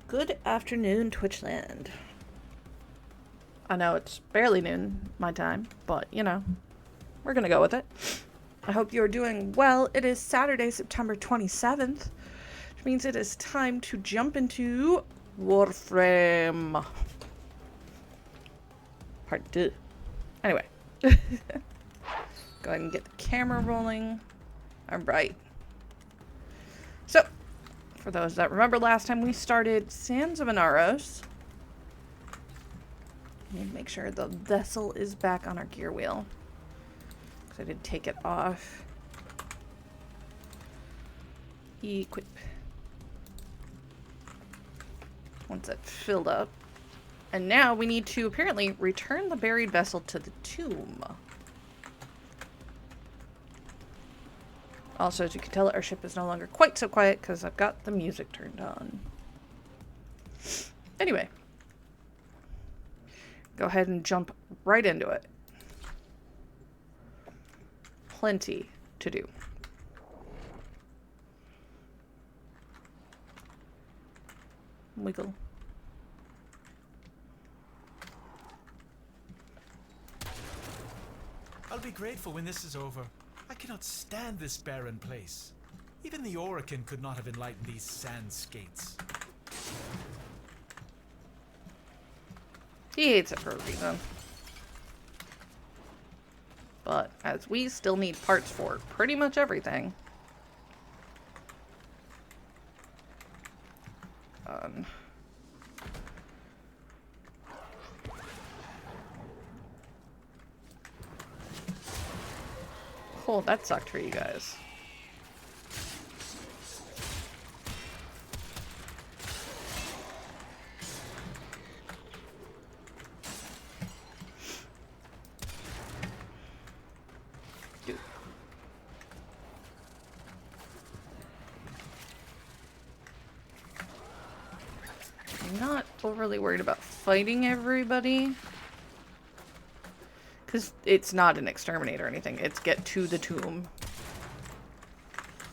Good afternoon, Twitchland. I know it's barely noon my time, but you know, we're gonna go with it. I hope you're doing well. It is Saturday, September 27th, which means it is time to jump into Warframe. Part 2. Anyway. Go ahead and get the camera rolling. Alright. So, for those that remember last time we started Sands of Inaros. Need to make sure the vessel is back on our gear wheel. Because I did take it off. Equip. Once it filled up. And now we need to apparently return the buried vessel to the tomb. Also, as you can tell, our ship is no longer quite so quiet because I've got the music turned on. Anyway. Go ahead and jump right into it. Plenty to do. Wiggle. I'll be grateful when this is over. I cannot stand this barren place. Even the Oracle could not have enlightened these sand skates. He hates it for a reason. But, as we still need parts for pretty much everything. Oh, that sucked for you guys. I'm not overly worried about fighting everybody. Because it's not an exterminate or anything. It's get to the tomb.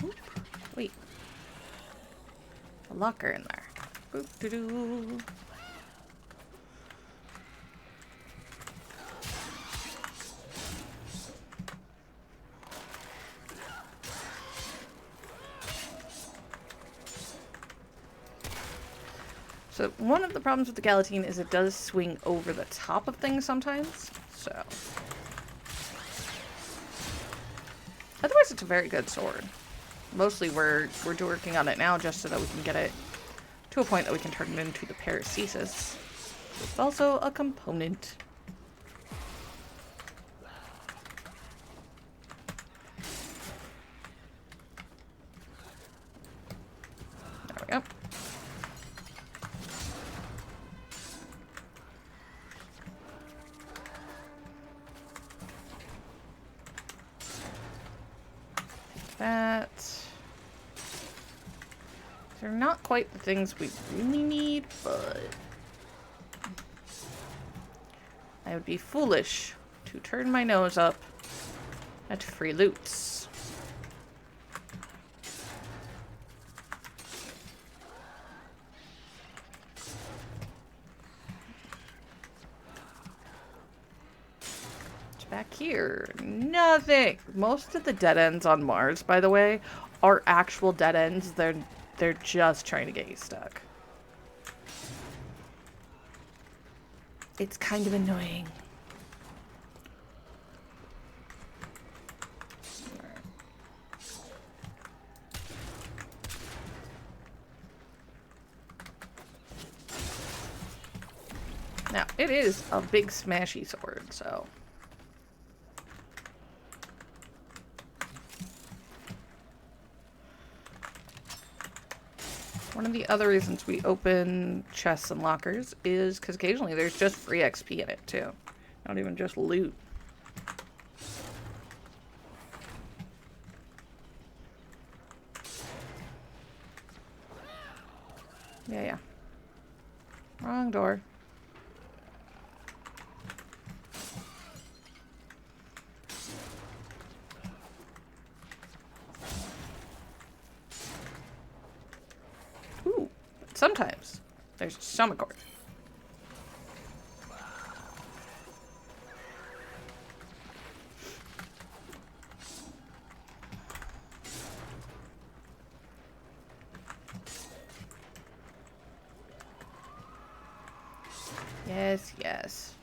Oop. Wait. A locker in there. Boop doo doo. So one of the problems with the Galatine is it does swing over the top of things sometimes. So otherwise it's a very good sword. Mostly we're working on it now just so that we can get it to a point that we can turn it into the paracesis. It's also a component. There we go. That. They're not quite the things we really need, but I would be foolish to turn my nose up at free loots. Back here, nothing. Most of the dead ends on Mars, by the way, are actual dead ends. They're just trying to get you stuck. It's kind of annoying. Now, it is a big smashy sword, so one of the other reasons we open chests and lockers is because occasionally there's just free XP in it too. Not even just loot. Yeah. Wrong door. Sometimes. There's some accord. Yes, yes.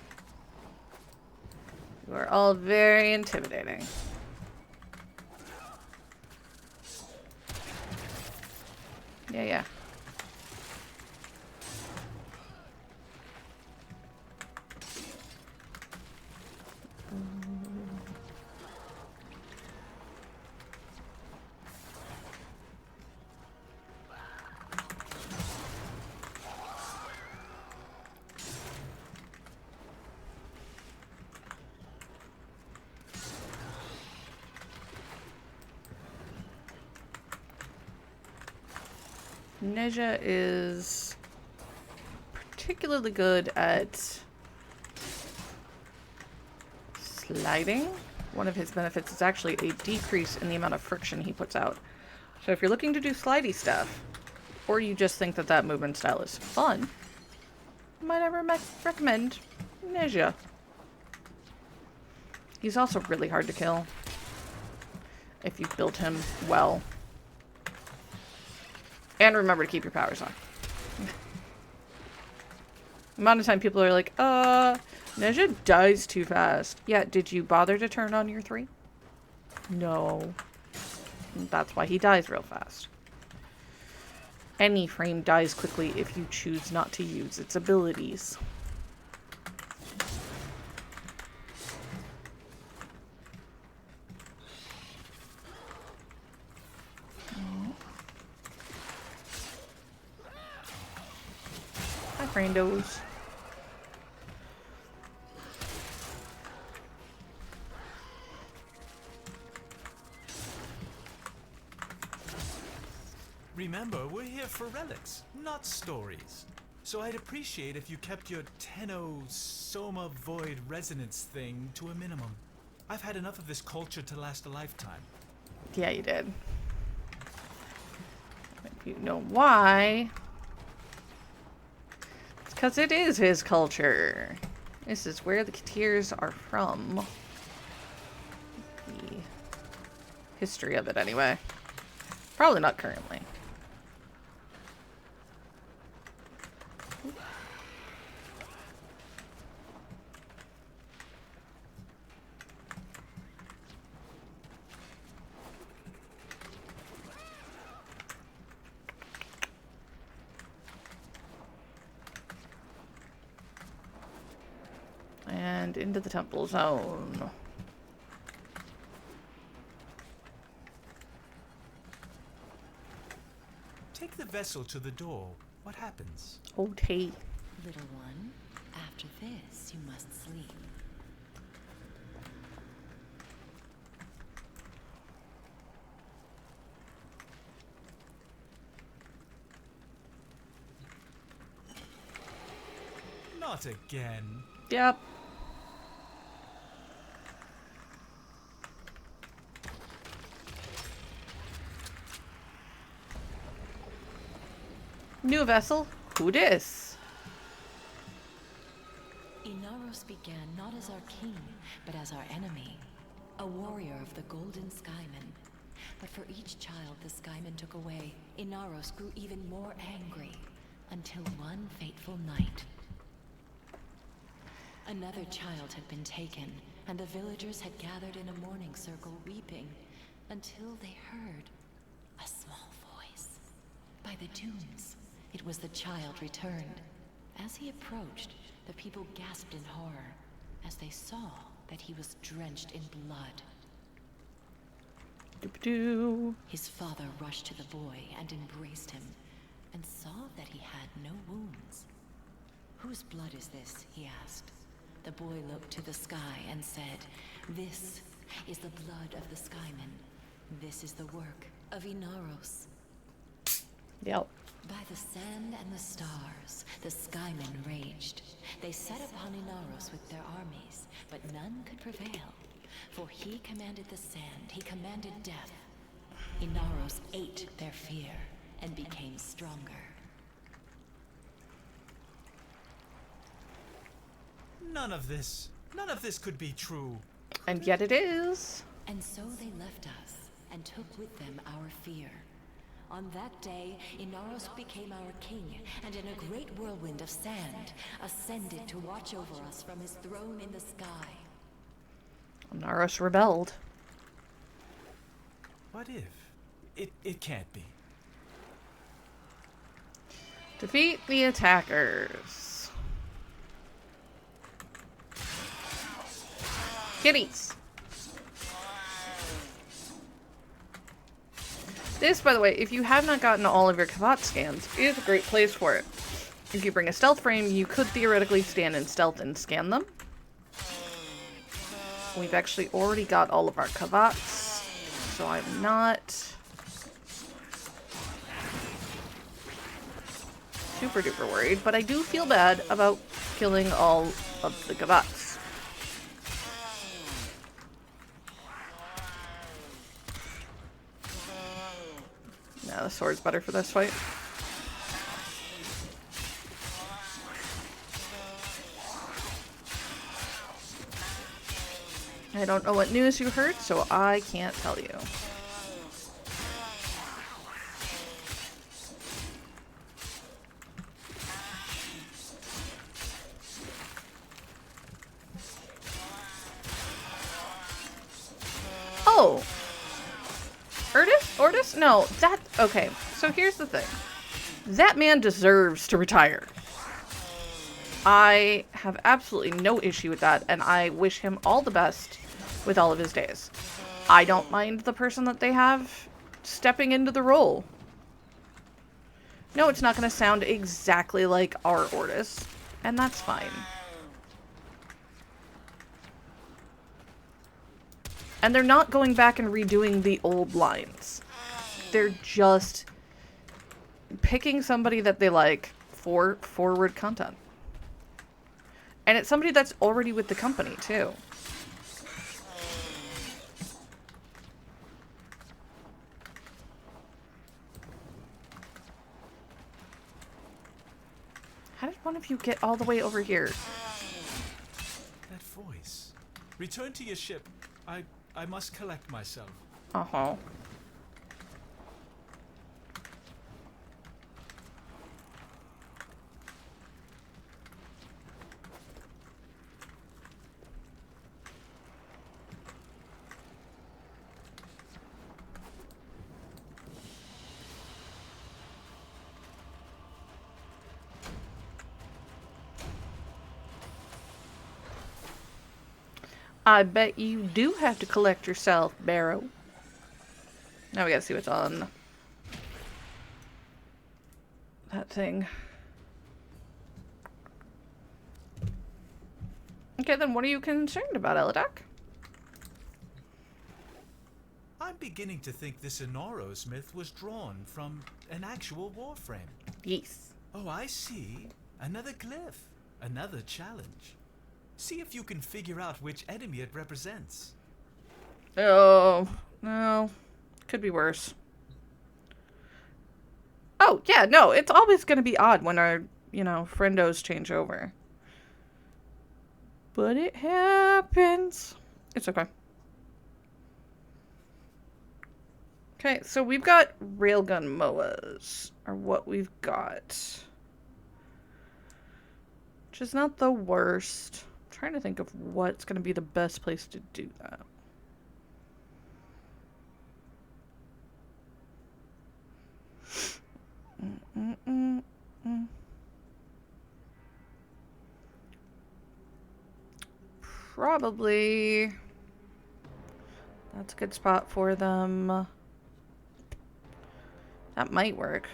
You are all very intimidating. Yeah, yeah. Neja is particularly good at sliding. One of his benefits is actually a decrease in the amount of friction he puts out. So if you're looking to do slidey stuff, or you just think that that movement style is fun, might I recommend Neja. He's also really hard to kill if you've built him well. And remember to keep your powers on. The amount of time people are like, Neja dies too fast. Yeah, did you bother to turn on your 3? No. That's why he dies real fast. Any frame dies quickly if you choose not to use its abilities. Hi, friendos. Remember, we're here for relics, not stories. So I'd appreciate if you kept your Tenno Soma Void Resonance thing to a minimum. I've had enough of this culture to last a lifetime. Yeah, you did. If you know why. It's because it is his culture. This is where the Katirs are from. The history of it, anyway. Probably not currently. And into the temple zone. Take the vessel to the door. What happens? Okay. Little one, after this, you must sleep. Not again. Yep. New vessel? Who dis? Inaros began not as our king, but as our enemy. A warrior of the Golden Skymen. But for each child the Skymen took away, Inaros grew even more angry. Until one fateful night. Another child had been taken, and the villagers had gathered in a mourning circle weeping, until they heard a small voice. By the dunes, it was the child returned. As he approached, the people gasped in horror, as they saw that he was drenched in blood. Doop-doo. His father rushed to the boy and embraced him, and saw that he had no wounds. "Whose blood is this?" he asked. The boy looked to the sky and said, "This is the blood of the Skymen. This is the work of Inaros." Yep. By the sand and the stars, the Skymen raged. They set upon Inaros with their armies, but none could prevail. For he commanded the sand, he commanded death. Inaros ate their fear and became stronger. None of this could be true. And yet it is. And so they left us, and took with them our fear. On that day, Inaros became our king, and in a great whirlwind of sand, ascended to watch over us from his throne in the sky. Naros rebelled. What if? It can't be. Defeat the attackers. Kitties. This, by the way, if you have not gotten all of your Kavat scans, is a great place for it. If you bring a stealth frame, you could theoretically stand in stealth and scan them. We've actually already got all of our Kavats, so I'm not super duper worried, but I do feel bad about killing all of the Kavats. Yeah, the sword's better for this fight. I don't know what news you heard, so I can't tell you. Oh! Ortis? No, that... Okay, so here's the thing. That man deserves to retire. I have absolutely no issue with that, and I wish him all the best with all of his days. I don't mind the person that they have stepping into the role. No, it's not going to sound exactly like our Ortis, and that's fine. And they're not going back and redoing the old lines. They're just picking somebody that they like for forward content. And it's somebody that's already with the company, too. How did one of you get all the way over here? That voice. Return to your ship. I must collect myself. Uh-huh. I bet you do have to collect yourself, Barrow. Now we gotta see what's on that thing. Okay, then what are you concerned about, Elidak? I'm beginning to think this Inaros myth was drawn from an actual Warframe. Yes. Oh, I see. Another glyph. Another challenge. See if you can figure out which enemy it represents. Oh, no. Could be worse. Oh, yeah, no, it's always going to be odd when our, friendos change over. But it happens. It's okay. Okay, so we've got railgun MOAs, are what we've got. Which is not the worst. I'm trying to think of what's going to be the best place to do that. Probably. That's a good spot for them. That might work.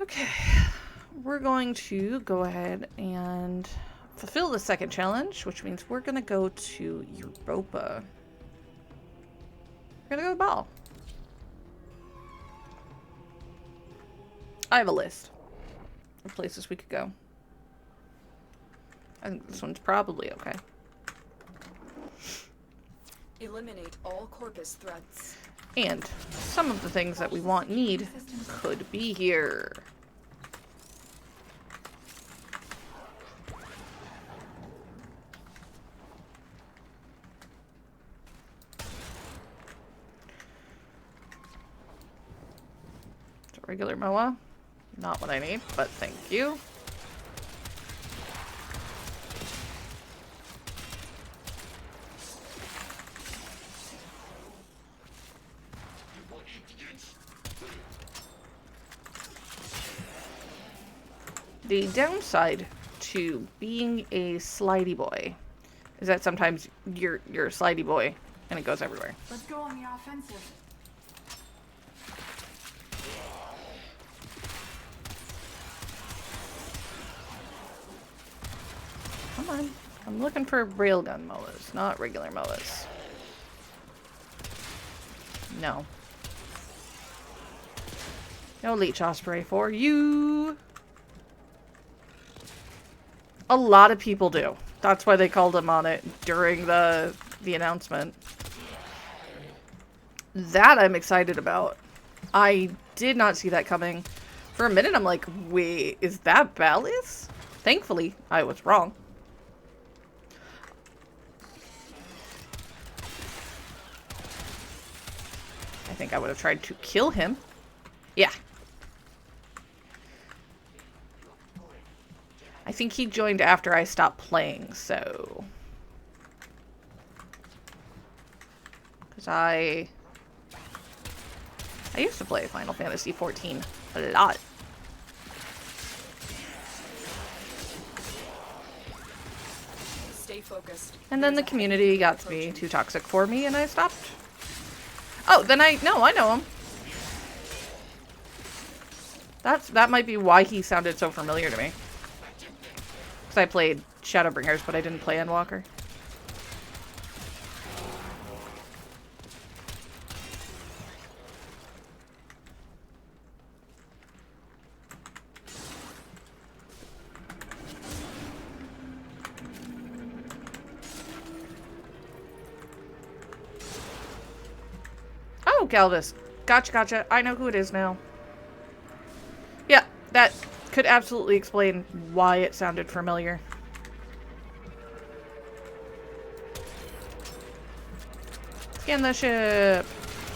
Okay. We're going to go ahead and fulfill the second challenge, which means we're going to go to Europa. We're going to go to the ball. I have a list of places we could go. I think this one's probably okay. Eliminate all Corpus threats. And some of the things that we need could be here. Regular Moa. Not what I need, but thank you. The downside to being a slidey boy is that sometimes you're a slidey boy and it goes everywhere. Let's go on the offensive. Come on. I'm looking for railgun Moas, not regular Moas. No. No Leech Osprey for you. A lot of people do. That's why they called him on it during the announcement. That I'm excited about. I did not see that coming. For a minute, I'm like, wait, is that Ballis? Thankfully, I was wrong. I think I would have tried to kill him. Yeah. I think he joined after I stopped playing, so... Because I used to play Final Fantasy XIV a lot. Stay focused. And then the community got to be too toxic for me, and I stopped. Oh, then I know him. That might be why he sounded so familiar to me. Because I played Shadowbringers, but I didn't play Endwalker. Oh, Galvis. Gotcha. I know who it is now. Yeah, that could absolutely explain why it sounded familiar. Scan the ship.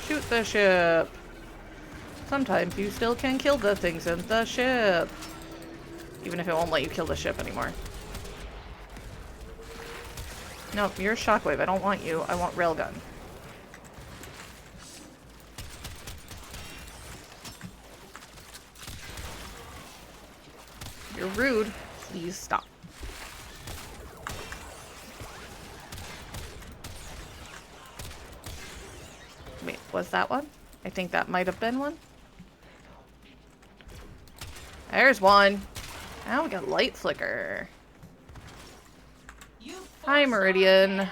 Shoot the ship. Sometimes you still can kill the things in the ship. Even if it won't let you kill the ship anymore. Nope, you're Shockwave. I don't want you. I want Railgun. You're rude. Please stop. Wait, was that one? I think that might have been one. There's one. Now we got light flicker. Hi, Meridian.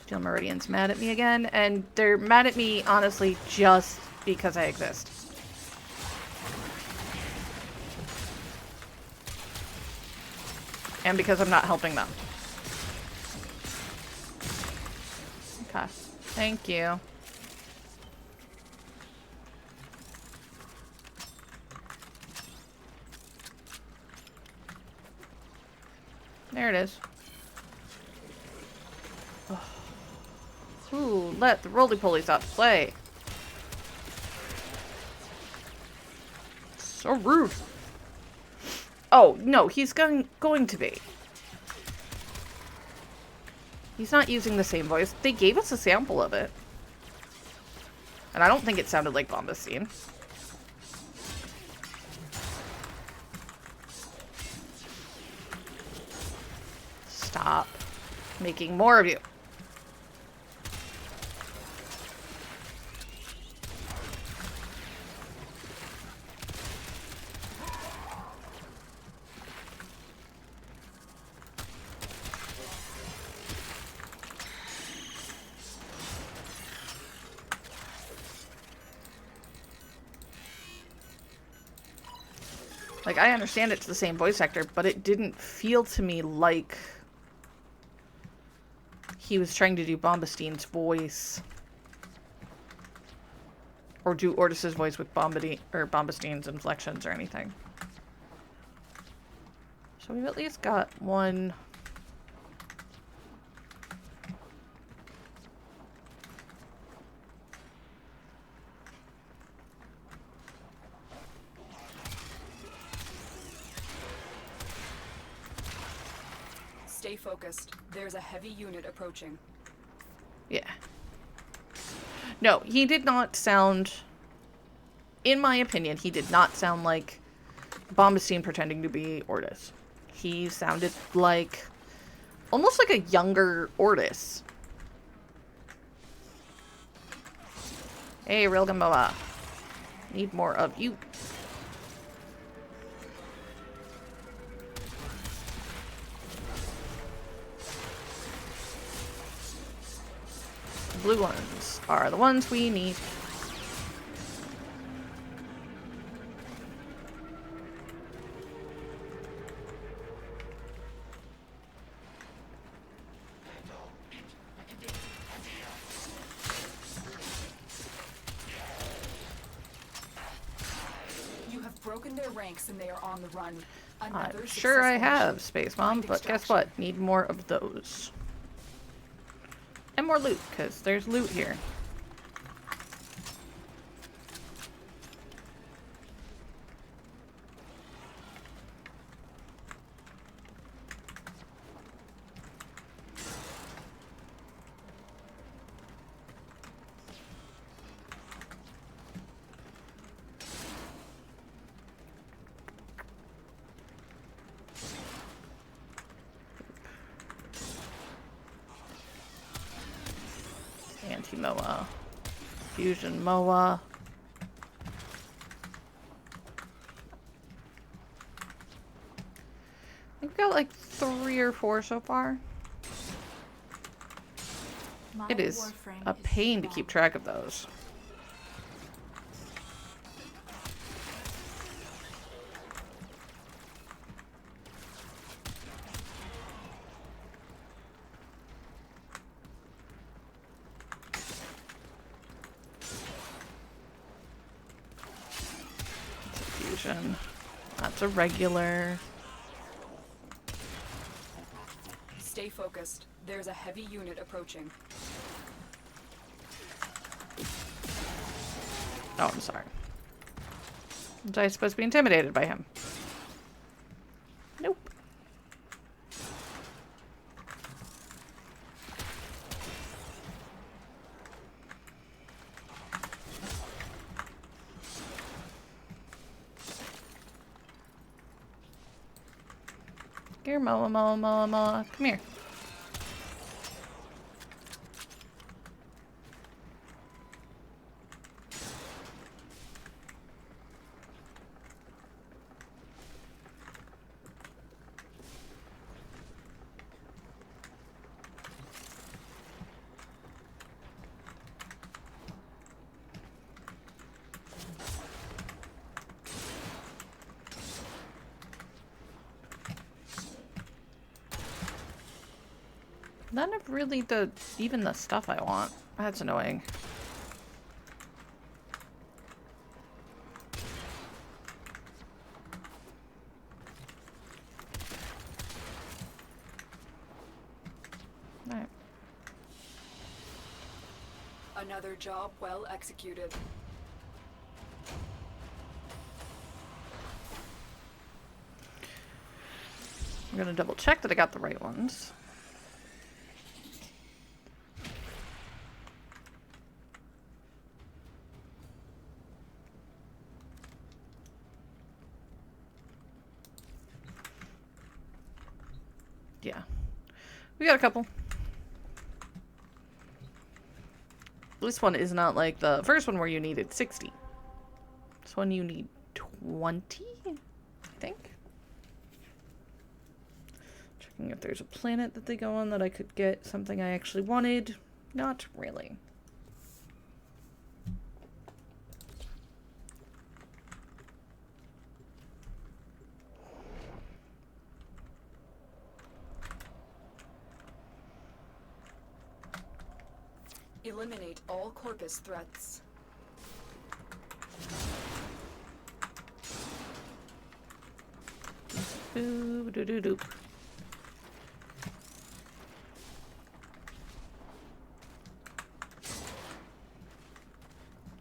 Still Meridian's mad at me again, and they're mad at me, honestly, just because I exist. And because I'm not helping them. Okay. Thank you. There it is. Oh. Ooh, let the roly-polies out to play. So rude. Oh, no, he's going to be. He's not using the same voice. They gave us a sample of it. And I don't think it sounded like Bombastine. Stop making more of you. Like, I understand it's the same voice actor, but it didn't feel to me like he was trying to do Bombastine's voice. Or do Ortis's voice with Bombastine's inflections or anything. So we've at least got one. Stay focused. There's a heavy unit approaching. Yeah. No, he did not sound... In my opinion, he did not sound like Bombastine pretending to be Ordis. He sounded like... almost like a younger Ordis. Hey, Rilgamoa. Need more of you. The blue ones are the ones we need. You have broken their ranks and they are on the run. I'm sure I have, Space Mom, but guess what? Need more of those. And more loot, because there's loot here. Anti-MOA. Fusion MOA. I think we got like 3 or 4 so far. It is a pain to keep track of those. That's a regular. Stay focused. There's a heavy unit approaching. Oh, I'm sorry. Was I supposed to be intimidated by him? Nope. Here, Moa, Moa, Moa, Moa. Come here. None of really even the stuff I want. That's annoying. Alright. Another job well executed. I'm gonna double check that I got the right ones. Yeah. We got a couple. This one is not like the first one where you needed 60. This one you need 20, I think. Checking if there's a planet that they go on that I could get something I actually wanted. Not really. Eliminate all corpus threats. Boo doo doo doo.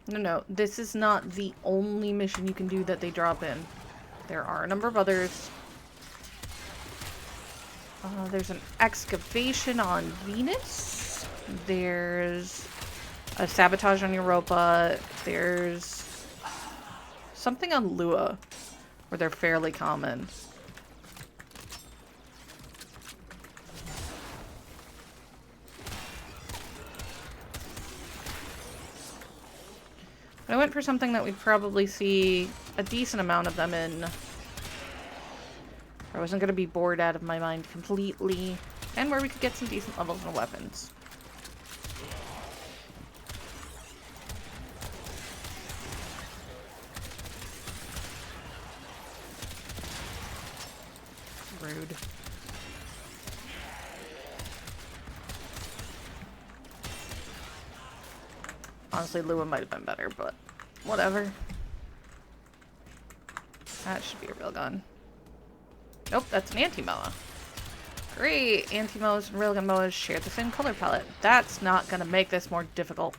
No, this is not the only mission you can do that they drop in. There are a number of others. There's an excavation on Venus. There's a sabotage on Europa. There's something on Lua, where they're fairly common. I went for something that we'd probably see a decent amount of them in. I wasn't going to be bored out of my mind completely. And where we could get some decent levels and weapons. Rude. Honestly, Lua might have been better, but whatever. That should be a real gun. Nope, that's an anti-moa. Great! Anti-moas and railgun moas share the same color palette. That's not gonna make this more difficult.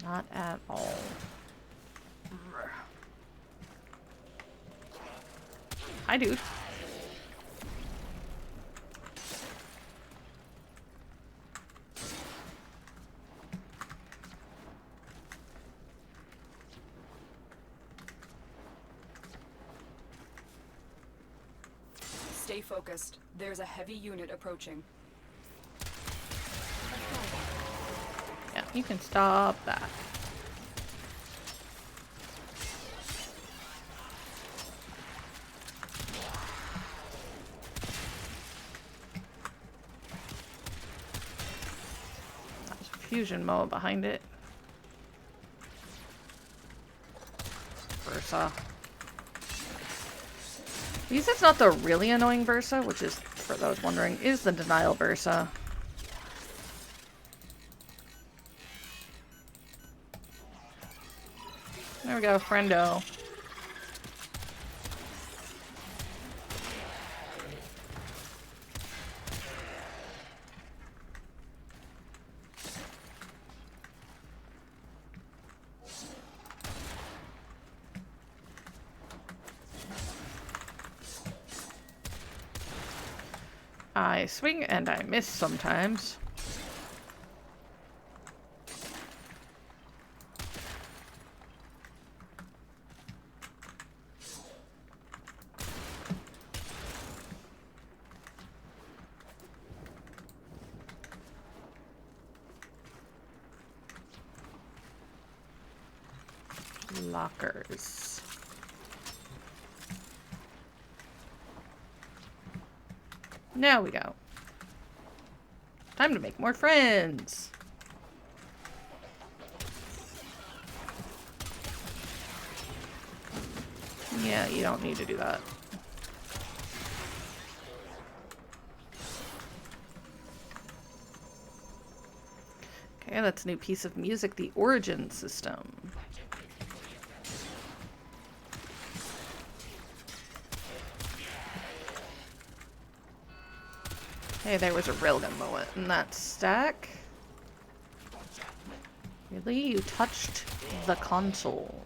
Not at all. Hi, dude. Stay focused. There's a heavy unit approaching. Yeah, you can stop that. There's a fusion moa behind it. Versa. At least it's not the really annoying Versa, which is, for those wondering, is the denial Versa. There we go, friendo. I swing and I miss sometimes. Lockers. Now we go. Time to make more friends. Yeah, you don't need to do that. Okay, that's a new piece of music, the Origin system. Hey, there was a railgun moa in that stack. Really? You touched the console.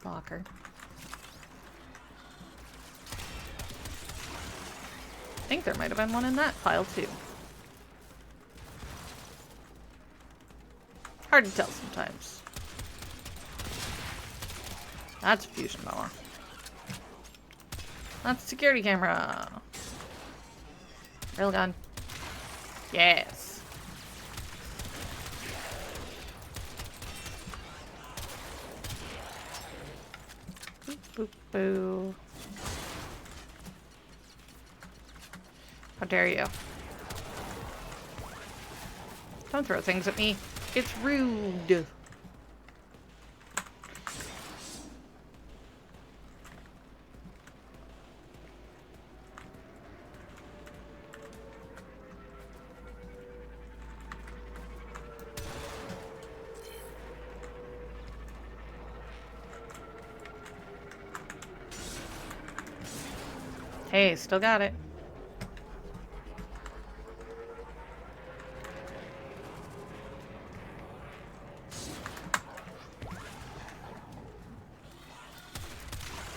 Locker. I think there might have been one in that pile too. Hard to tell sometimes. That's a fusion moa. That's a security camera. Railgun. Yes. Boop, boop, boo. How dare you? Don't throw things at me. It's rude. Hey, still got it.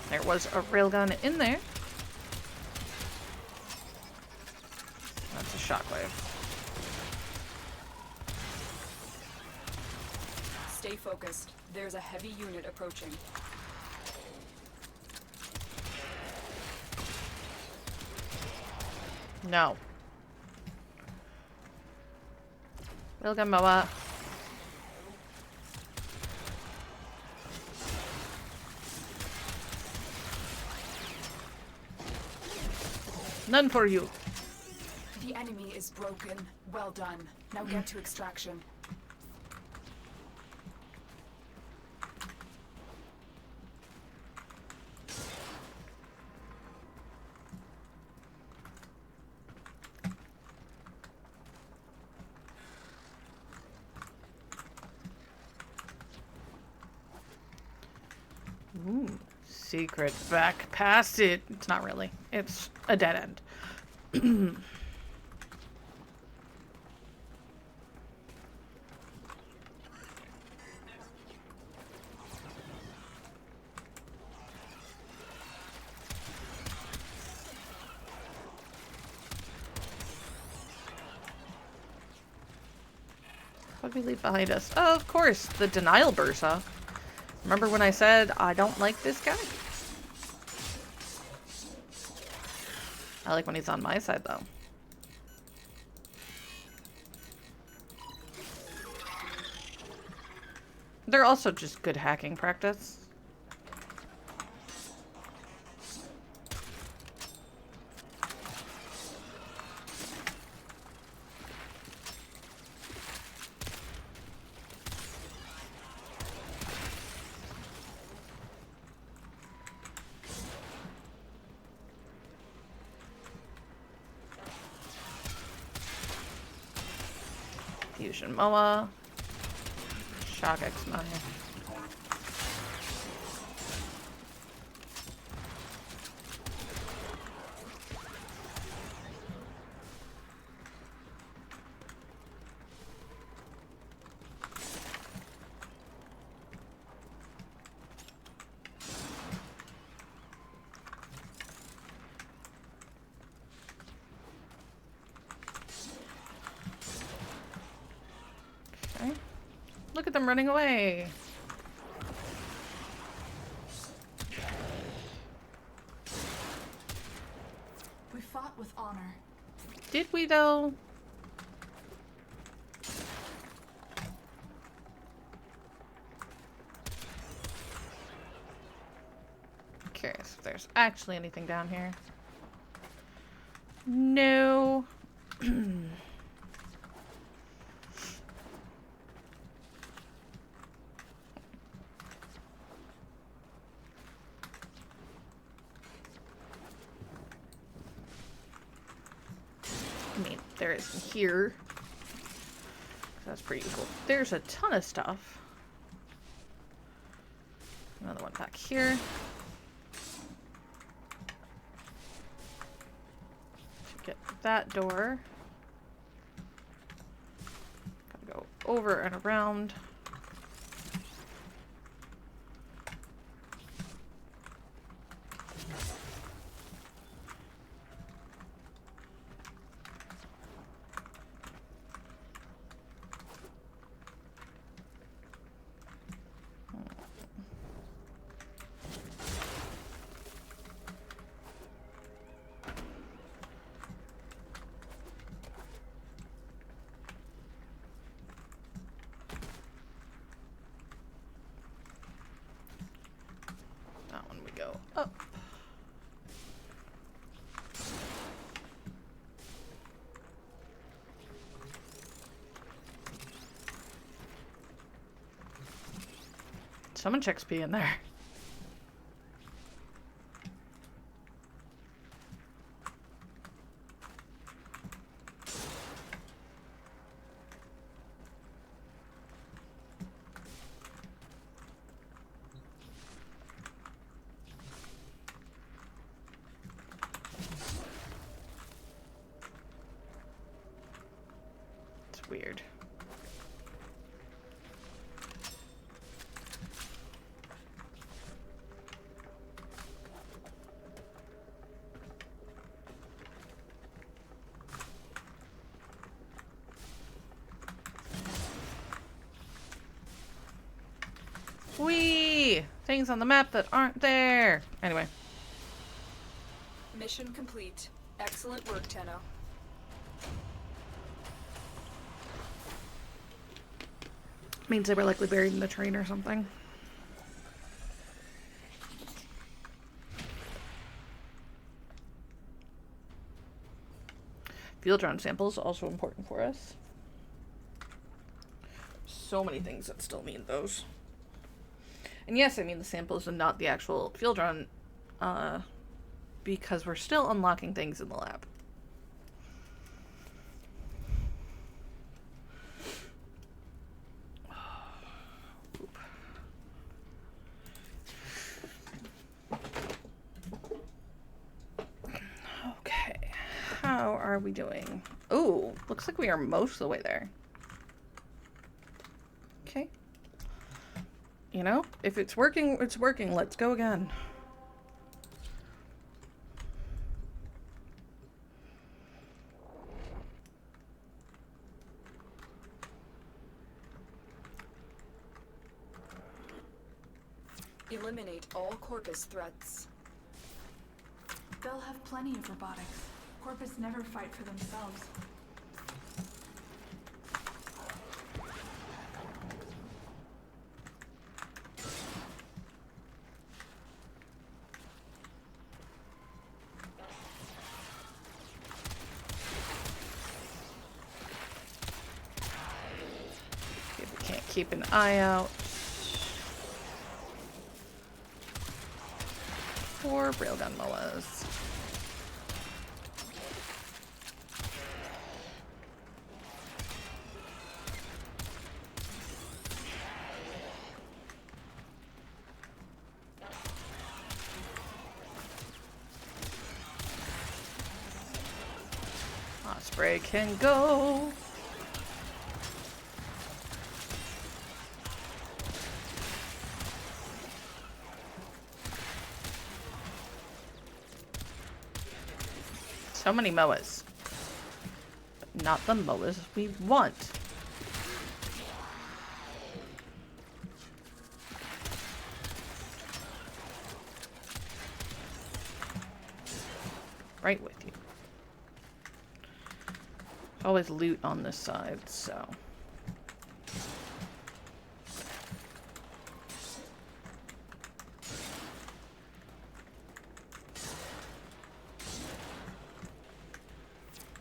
There was a railgun in there. That's a shockwave. Stay focused. There's a heavy unit approaching. No. Railgun Moa. None for you. The enemy is broken. Well done. Now get to extraction. Ooh, secret back past it. It's not really. It's a dead end. What did we leave behind us? Oh, of course, the denial bursa. Remember when I said I don't like this guy? I like when he's on my side, though. They're also just good hacking practice. Fusion Moa. Shock X9. Okay. Look at them running away. We fought with honor. Did we, though? Curious if there's actually anything down here. No. I mean, there is here. That's pretty cool. There's a ton of stuff. Another one back here. Get that door. Gotta go over and around. That one we go up. Someone checks P in there. weird. Whee! Things on the map that aren't there. Anyway. Mission complete. Excellent work, Tenno. Means they were likely buried in the train or something. Field drone samples also important for us. So many things that still need those. And yes, I mean the samples and not the actual field run, because we're still unlocking things in the lab. Okay, how are we doing? Ooh, looks like we are most of the way there. Okay. You know, if it's working, it's working. Let's go again. Eliminate all Corpus threats. They'll have plenty of robotics. Corpus never fight for themselves. Okay, we can't keep an eye out for railgun moas. Osprey can go. So many moas. But not the moas we want. Right with you. There's always loot on this side, so.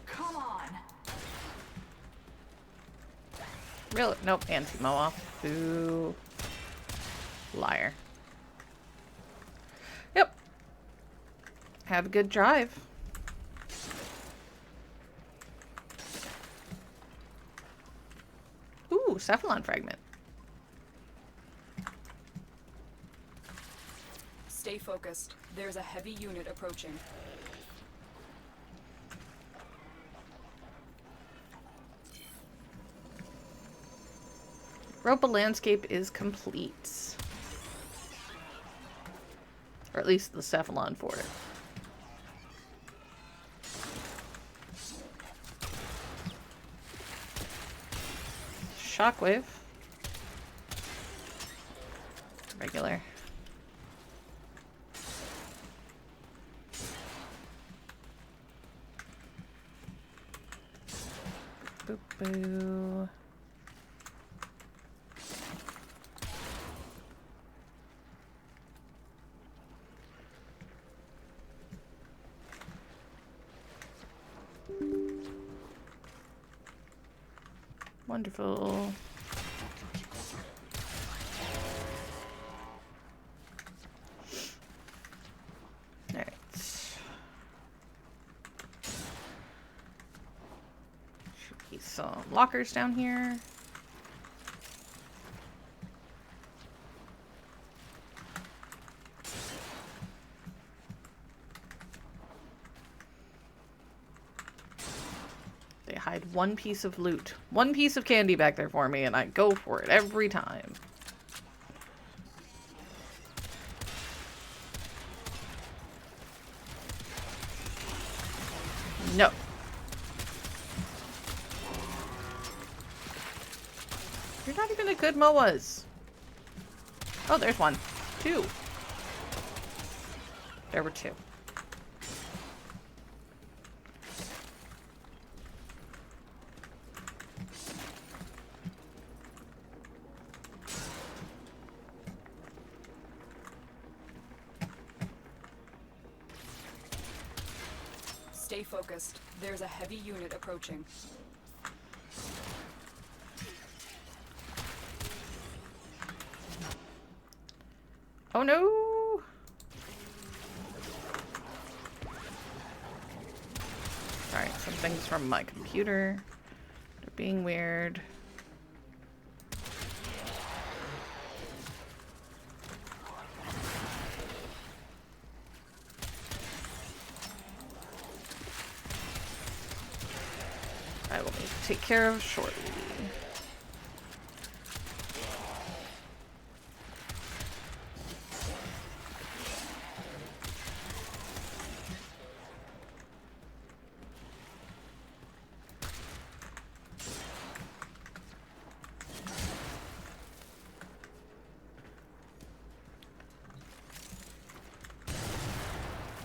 Come on! Really? Nope, anti-moa. Boo. Liar. Yep. Have a good drive. Ooh, cephalon fragment. Stay focused. There's a heavy unit approaching. Ropa landscape is complete. Or at least the cephalon for it. Shockwave. Regular. Boop boo. Wonderful. Alright. Should be some lockers down here. They hide one piece of loot. One piece of candy back there for me, and I go for it every time. No. You're not even a good MOAs. Oh, there's one. Two. There were two. Stay focused. There's a heavy unit approaching. Oh no! Alright, some things from my computer. They're being weird. I will need to take care of shortly.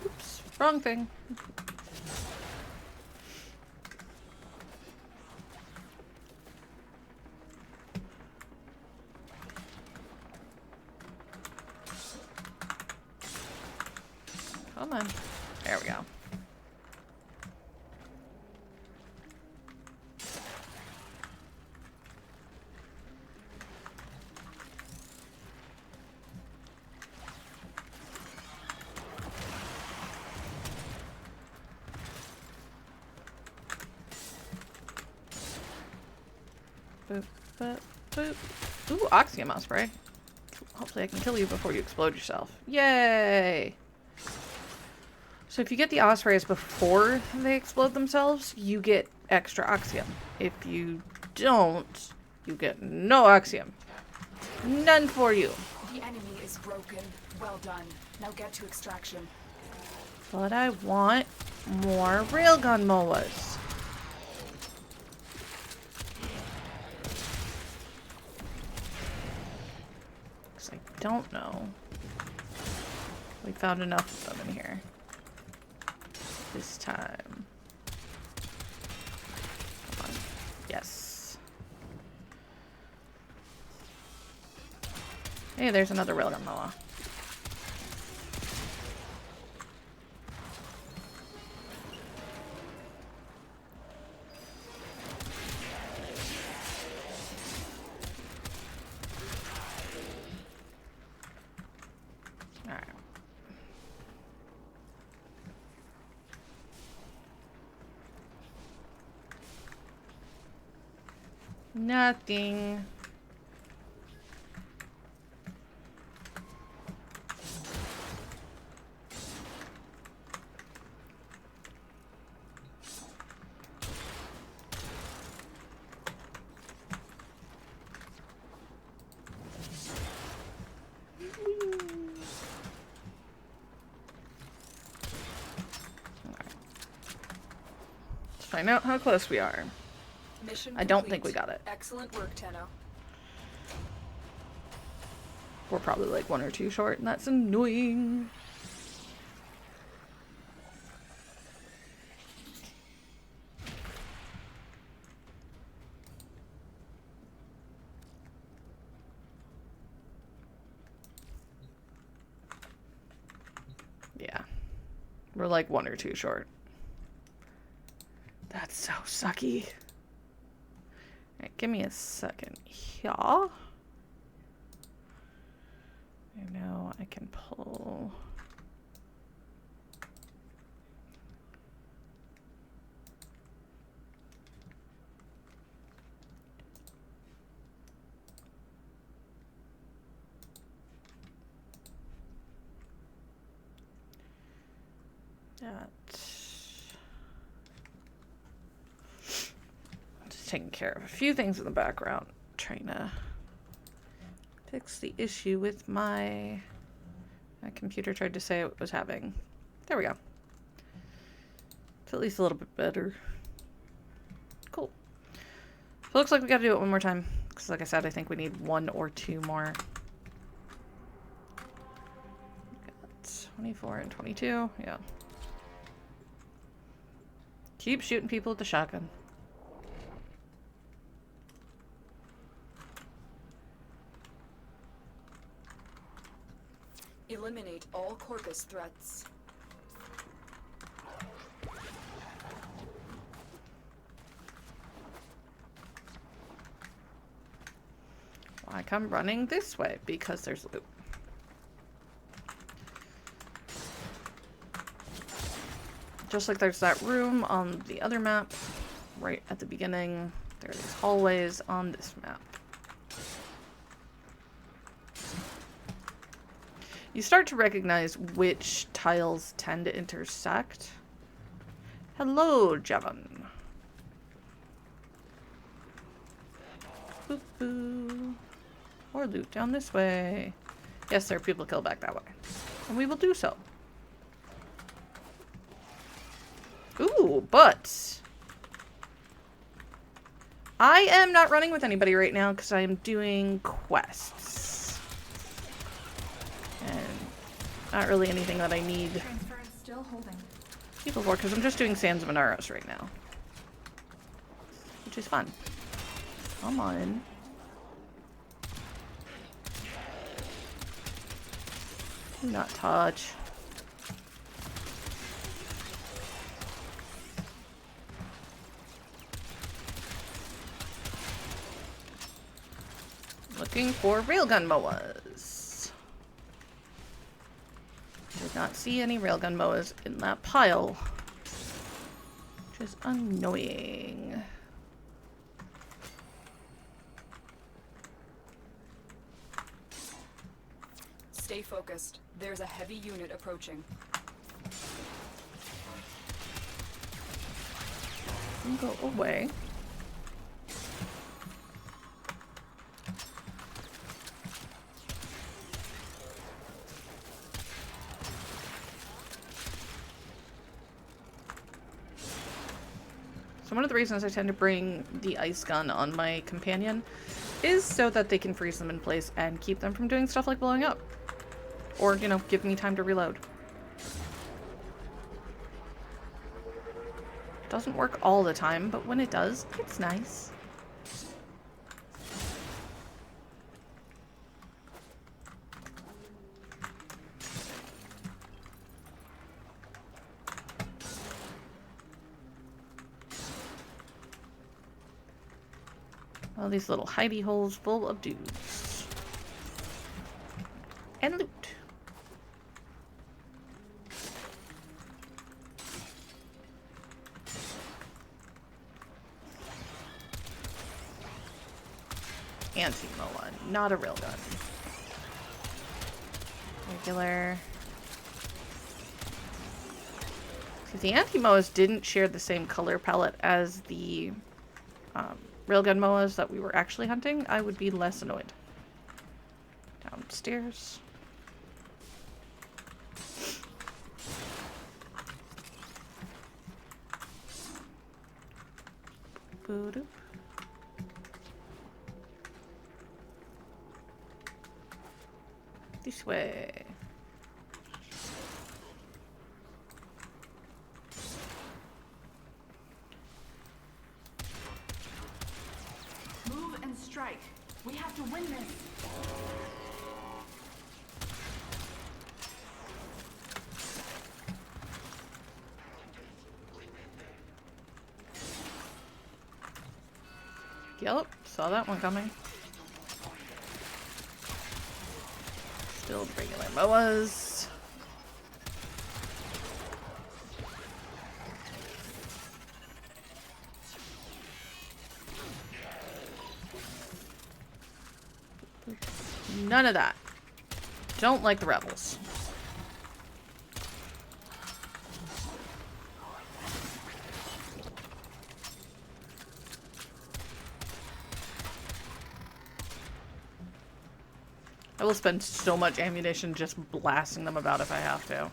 Oops, wrong thing. Come on. There we go. Boop, boop, boop. Ooh, Oxyamol spray. Hopefully I can kill you before you explode yourself. Yay! So if you get the ospreys before they explode themselves, you get extra oxium. If you don't, you get no oxium. None for you. The enemy is broken. Well done. Now get to extraction. But I want more railgun MOAs. Because I don't know. We found enough of them in here. This time. Come on. Yes. Hey, there's another railgun MOA. Alright. Nothing. Let's find out how close we are. Mission I don't complete. think we got it. Excellent work, Tenno. We're probably like 1 or 2 short, and that's annoying. Yeah. We're like 1 or 2 short. That's so sucky. Alright, give me a second here. I know I can pull. That. just taking care of a few things in the background. Trying to fix the issue with my computer tried to say it was having. There we go. It's at least a little bit better. Cool. So it looks like we gotta do it one more time. Because like I said, I think we need 1 or 2 more. Got 24 and 22. Yeah. Keep shooting people with the shotgun. Eliminate all Corpus threats. I come running this way because there's loot. Just like there's that room on the other map, right at the beginning, there are these hallways on this map. You start to recognize which tiles tend to intersect. Hello, Jevon. Boop boo. More loot down this way. Yes, there are people killed back that way. And we will do so. Ooh, but I am not running with anybody right now because I am doing quests. And not really anything that I need Transference still holding. people for because I'm just doing Sands of Inaros right now. Which is fun. Come on. Do not touch. Looking for railgun moas. Did not see any railgun moas in that pile. Which is annoying. Stay focused. There's a heavy unit approaching. Go away. So one of the reasons I tend to bring the ice gun on my companion is so that they can freeze them in place and keep them from doing stuff like blowing up. Or, you know, give me time to reload. Doesn't work all the time, but when it does, it's nice. All these little hidey holes full of dudes. And loot. Anti-Moa, not a railgun. Regular. See, the anti-Moas didn't share the same color palette as the railgun Moas that we were actually hunting, I would be less annoyed. Downstairs. Boop. This way. Move and strike. We have to win this. Yep, saw that one coming. Still regular Moas. None of that. Don't like the rebels. will spend so much ammunition just blasting them about if I have to.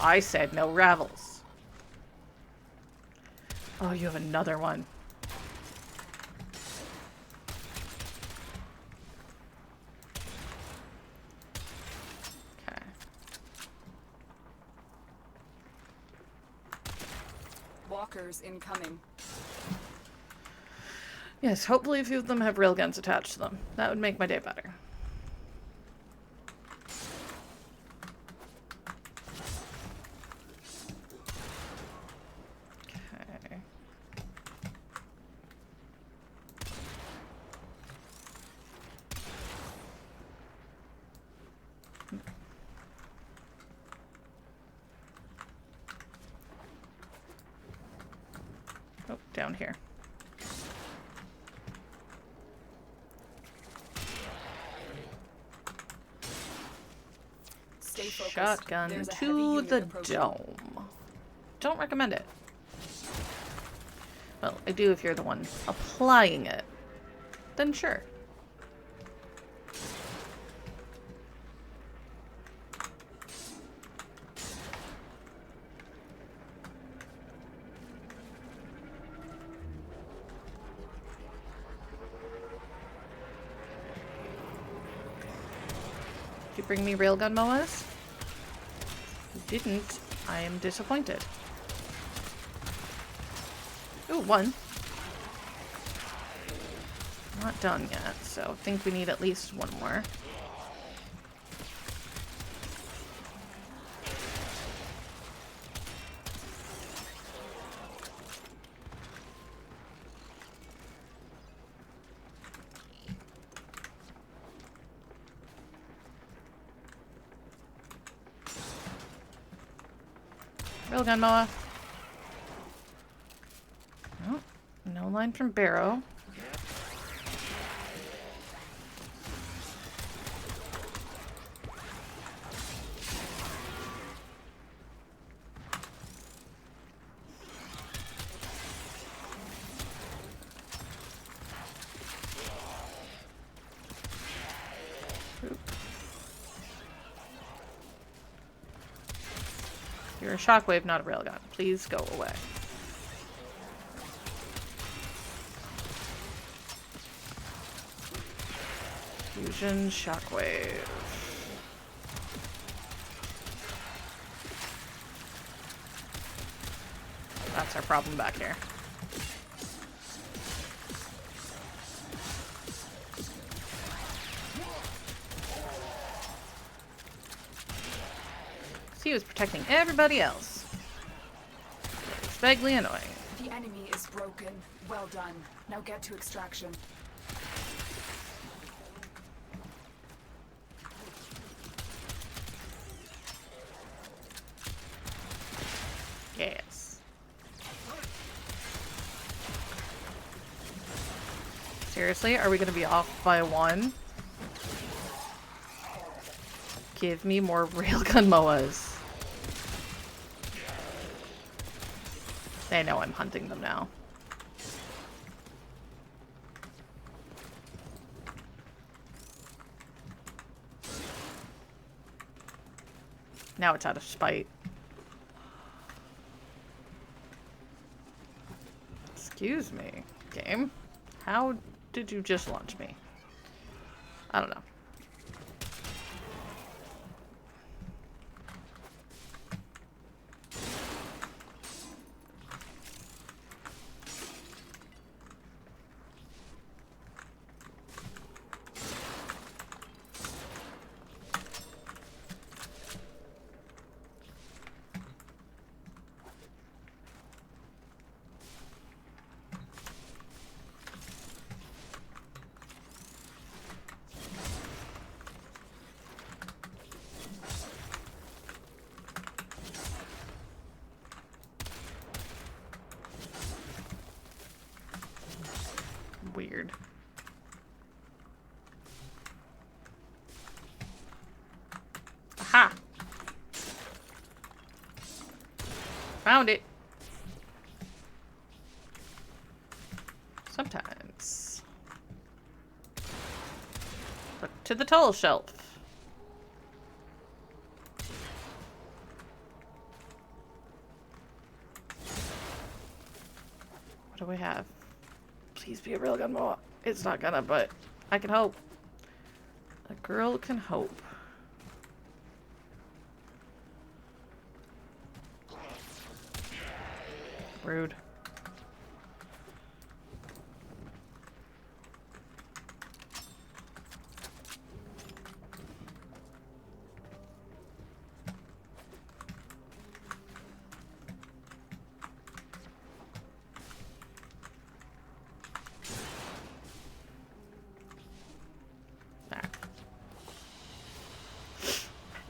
I said no ravels. Oh, you have another one. Okay. Walkers incoming. Yes, hopefully a few of them have railguns attached to them. That would make my day better. Okay. Oh, down here. Stay focused. Shotgun There's a heavy to unit the approaching. dome. Don't recommend it. Well, I do if you're the one applying it. Then sure. Did you bring me railgun MOAs? You didn't. I am disappointed. Ooh, one. Not done yet, so I think we need at least one more. Railgun MOA. Oh, no line from Barrow. You're a shockwave, not a railgun. Please go away. Fusion shockwave. That's our problem back here. He was protecting everybody else. It's vaguely annoying. The enemy is broken. Well done. Now get to extraction. Yes. Seriously, are we gonna be off by one? Give me more railgun MOAs. They know I'm hunting them now. Now it's out of spite. Excuse me, game. How did you just launch me? I don't know. Weird. Aha! Found it. Sometimes. Hook to the tall shelf. What do we have? Please be a railgun moa. It's not gonna, but I can hope. A girl can hope. Rude.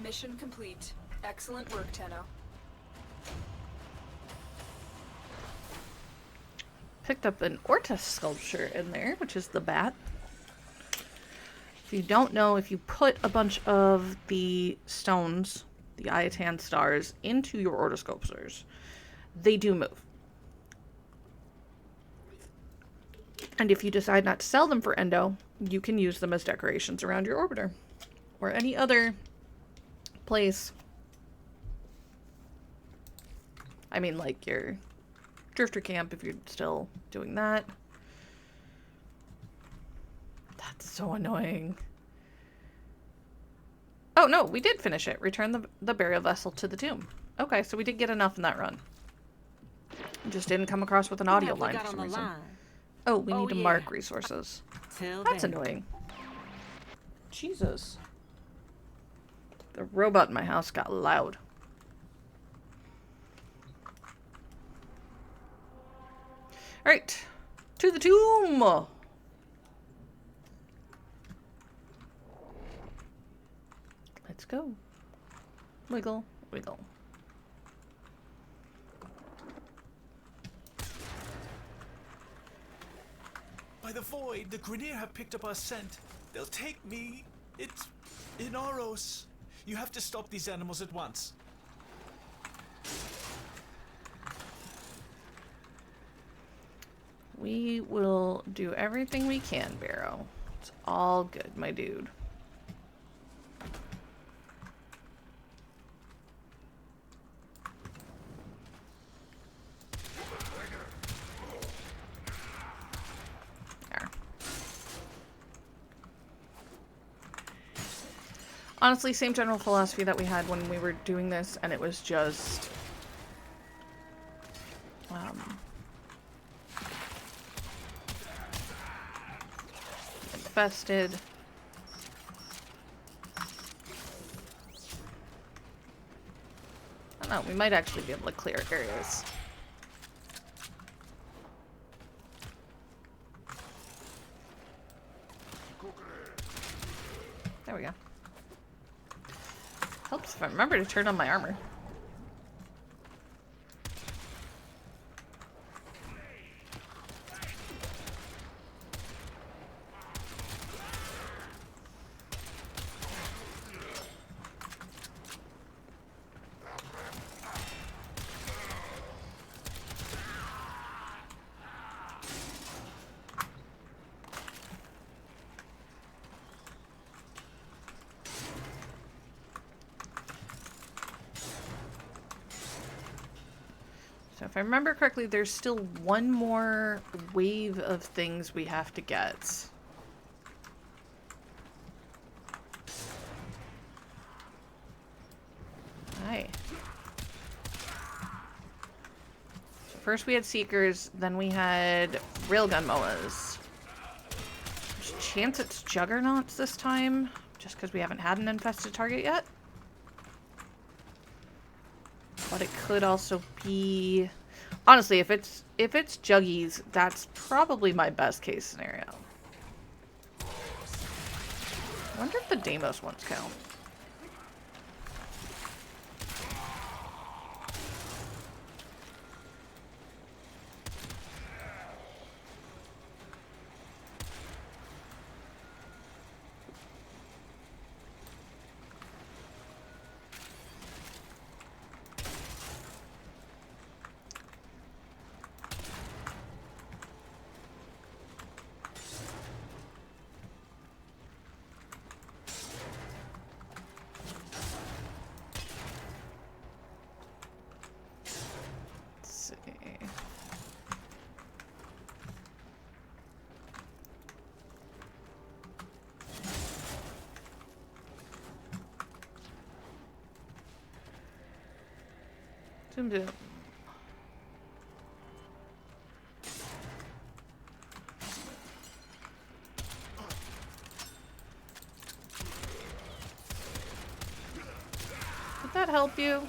Mission complete. Excellent work, Tenno. Picked up an Orta sculpture in there, which is the bat. If you don't know, if you put a bunch of the stones, the Iatan stars, into your Orta sculptures, they do move. And if you decide not to sell them for endo, you can use them as decorations around your orbiter. Or any other place. I mean, like your drifter camp, if you're still doing that. That's so annoying. Oh, no, we did finish it. Return the burial vessel to the tomb. Okay, so we did get enough in that run. Just didn't come across with an audio line for some reason. Oh, we need to mark resources. That's annoying. Jesus. The robot in my house got loud. Alright. To the tomb! Let's go. Wiggle, wiggle. By the void, the Grineer have picked up our scent. They'll take me. It's in Oros. You have to stop these animals at once. We will do everything we can, Barrow. It's all good, my dude. There. Honestly, same general philosophy that we had when we were doing this, and it was just... infested. I don't know, we might actually be able to clear areas. There we go. Helps if I remember to turn on my armor. So if I remember correctly, there's still one more wave of things we have to get. Hi. So first we had Seekers, then we had Railgun Moas. There's a chance it's Juggernauts this time, just because we haven't had an infested target yet. But it could also be... Honestly, if it's Juggies, that's probably my best case scenario. I wonder if the Deimos ones count. Doom doom. Did that help you?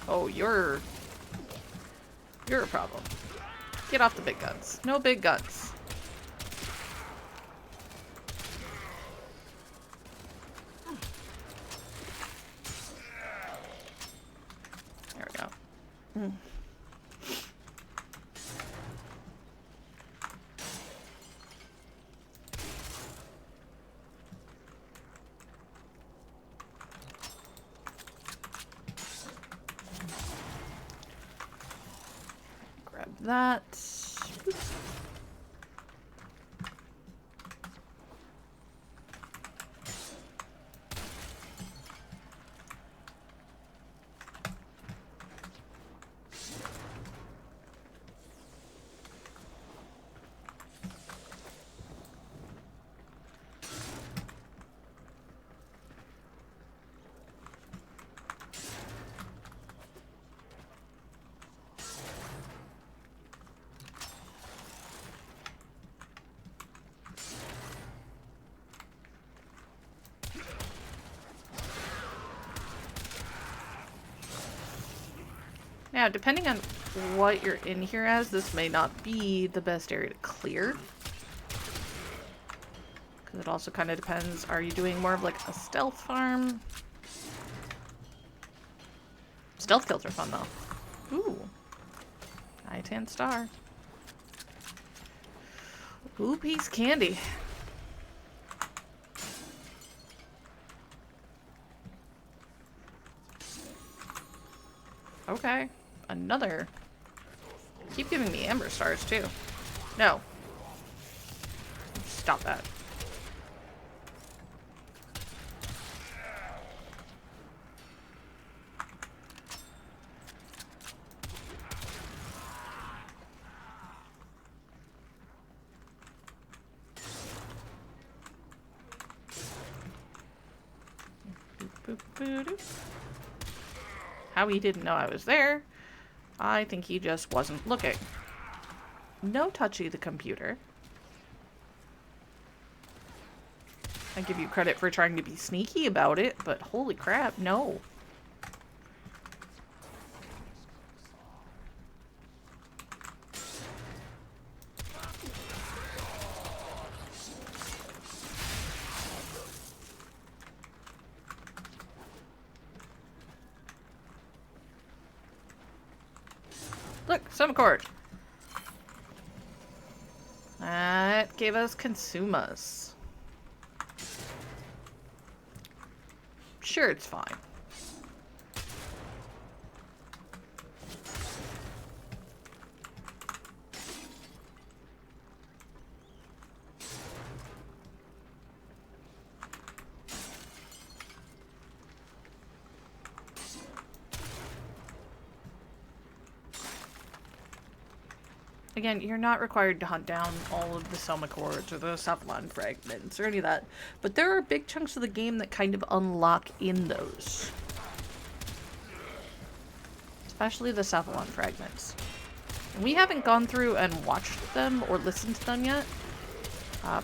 Oh, you're a problem. Get off the big guns. No big guns. There we go. Grab that. Oops. Now, depending on what you're in here as, this may not be the best area to clear. Because it also kind of depends. Are you doing more of like a stealth farm? Stealth kills are fun though. Ooh. I-10 star. Ooh, piece candy. Okay. Another. Keep giving me amber stars too. No. Stop that. Boop, boop, boop. How he didn't know I was there. I think he just wasn't looking. No touchy the computer. I give you credit for trying to be sneaky about it, but holy crap, no. Look, some cord. That gave us consumas. Sure, it's fine. Again, you're not required to hunt down all of the Soma cords or the Cephalon fragments or any of that, but there are big chunks of the game that kind of unlock in those. Especially the Cephalon fragments. And we haven't gone through and watched them or listened to them yet,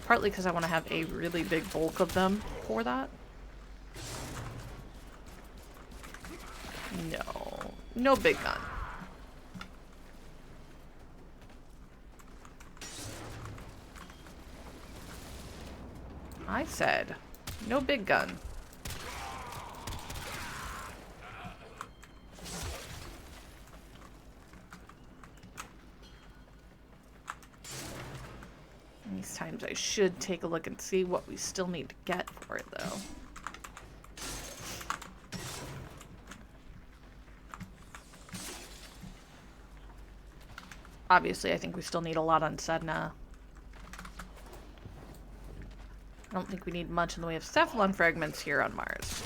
partly because I want to have a really big bulk of them for that. No. No big gun. I said, no big gun. These times I should take a look and see what we still need to get for it, though. Obviously, I think we still need a lot on Sedna. I don't think we need much in the way of Cephalon fragments here on Mars.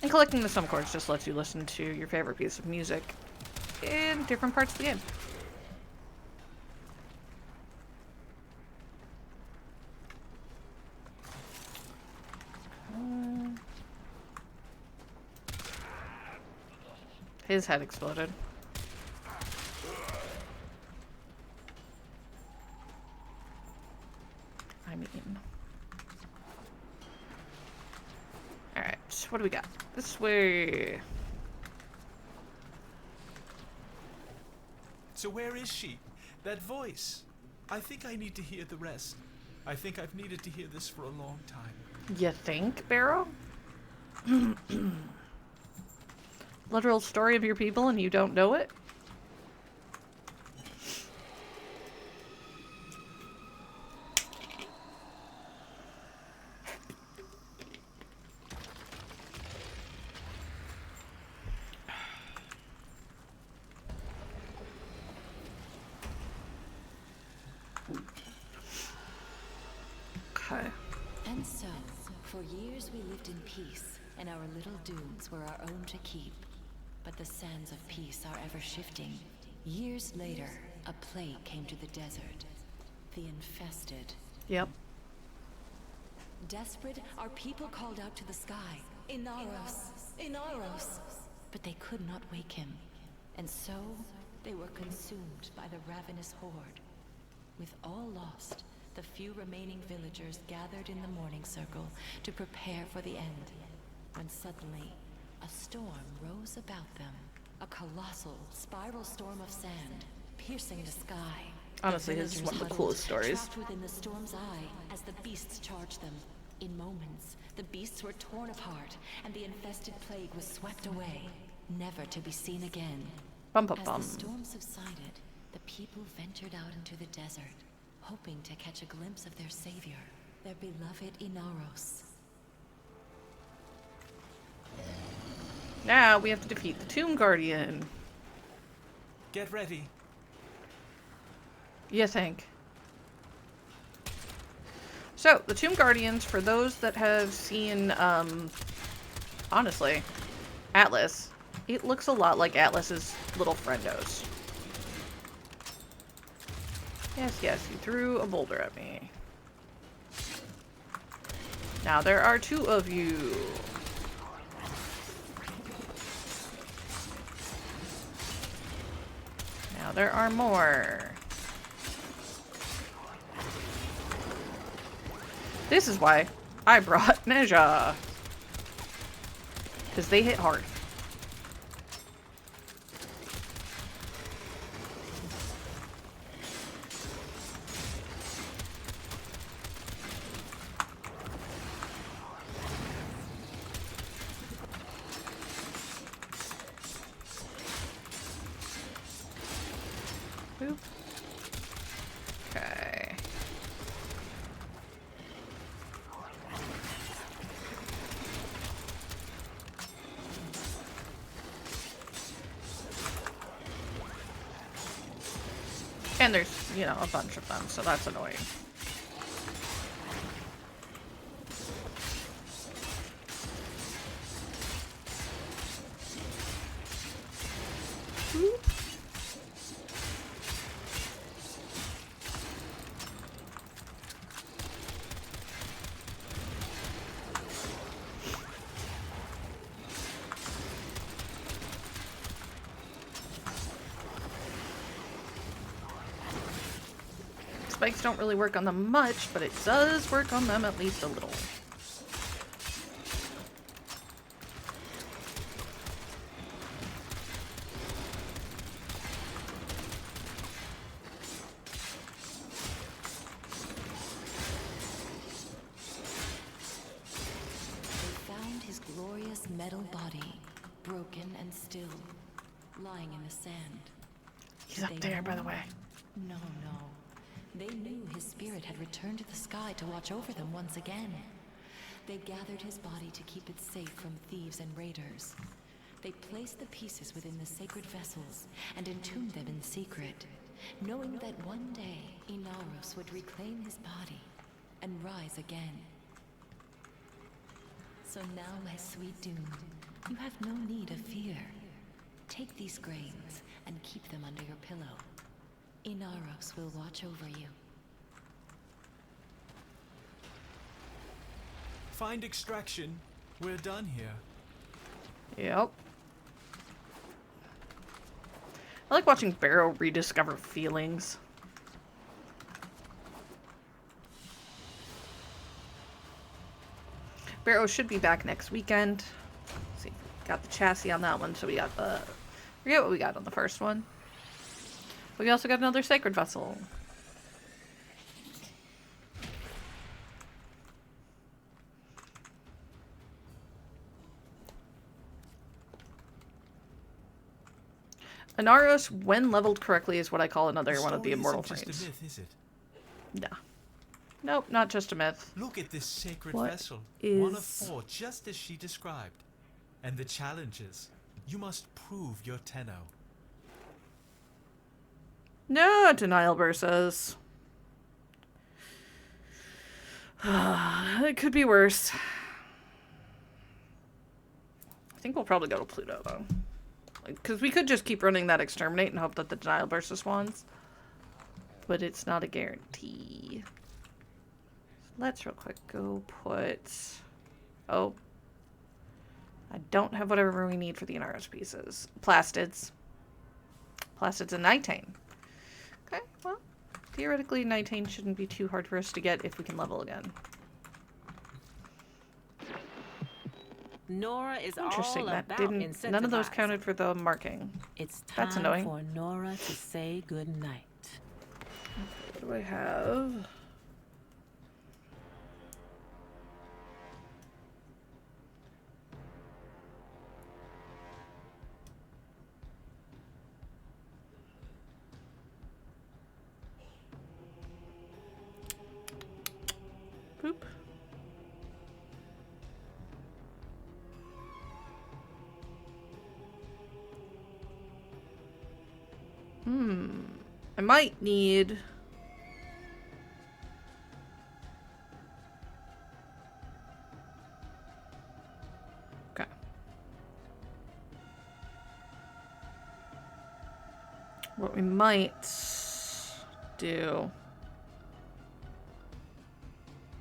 And collecting the Soma cords just lets you listen to your favorite piece of music in different parts of the game. His head exploded. I mean... Alright, what do we got? This way... So where is she? That voice. I think I need to hear the rest. I think I've needed to hear this for a long time. You think, Barrow? Literal story of your people and you don't know it? Okay. And so, for years we lived in peace, and our little dunes were our own to keep. But the sands of peace are ever shifting. Years later, a plague came to the desert. The infested. Yep. Desperate, our people called out to the sky, Inaros, Inaros! But they could not wake him. And so, they were consumed by the ravenous horde. With all lost, the few remaining villagers gathered in the morning circle to prepare for the end. When suddenly, a storm rose about them. A colossal, spiral storm of sand, piercing the sky. Honestly, this is one of the coolest stories. Trapped within the storm's eye as the beasts charged them. In moments, the beasts were torn apart, and the infested plague was swept away, never to be seen again. Bum bum As bum. the storm subsided, the people ventured out into the desert, hoping to catch a glimpse of their savior, their beloved Inaros. Now we have to defeat the Tomb Guardian. Get ready. You think? So, the Tomb Guardians, for those that have seen, honestly, Atlas, it looks a lot like Atlas's little friendos. Yes, yes, you threw a boulder at me. Now there are two of you. Now there are more. This is why I brought Neja. Because they hit hard. Boop. Okay. And there's, you know, a bunch of them, so that's annoying. Boop. Spikes don't really work on them much, but it does work on them at least a little. They found his glorious metal body, broken and still, lying in the sand. He's up there, by the way. No, no. They knew his spirit had returned to the sky to watch over them once again. They gathered his body to keep it safe from thieves and raiders. They placed the pieces within the sacred vessels and entombed them in secret, knowing that one day Inaros would reclaim his body and rise again. So now, my sweet Dune, you have no need of fear. Take these grains and keep them under your pillow. Inaros will watch over you. Find extraction. We're done here. Yep. I like watching Barrow rediscover feelings. Barrow should be back next weekend. Let's see, got the chassis on that one, so we got the... Forget what we got on the first one. But we also got another sacred vessel. Inaros, when leveled correctly, is what I call another one of the immortal frames. Just a myth, is it? No. Nope, not just a myth. Look at this sacred What vessel. is... One of 4, just as she described. And the challenges. You must prove your Tenno. No, denial versus. It could be worse. I think we'll probably go to Pluto, though. Because we could just keep running that exterminate and hope that the denial versus spawns. But it's not a guarantee. Let's real quick go put... Oh. I don't have whatever we need for the Inaros pieces. Plastids. Plastids and Nitane. Okay, well, theoretically Nitane shouldn't be too hard for us to get if we can level again. Nora is Interesting, all that about didn't... None of those incentivizing. counted for the marking. It's That's time annoying. for Nora to say goodnight. What do I have? Boop. I might need... Okay. What we might do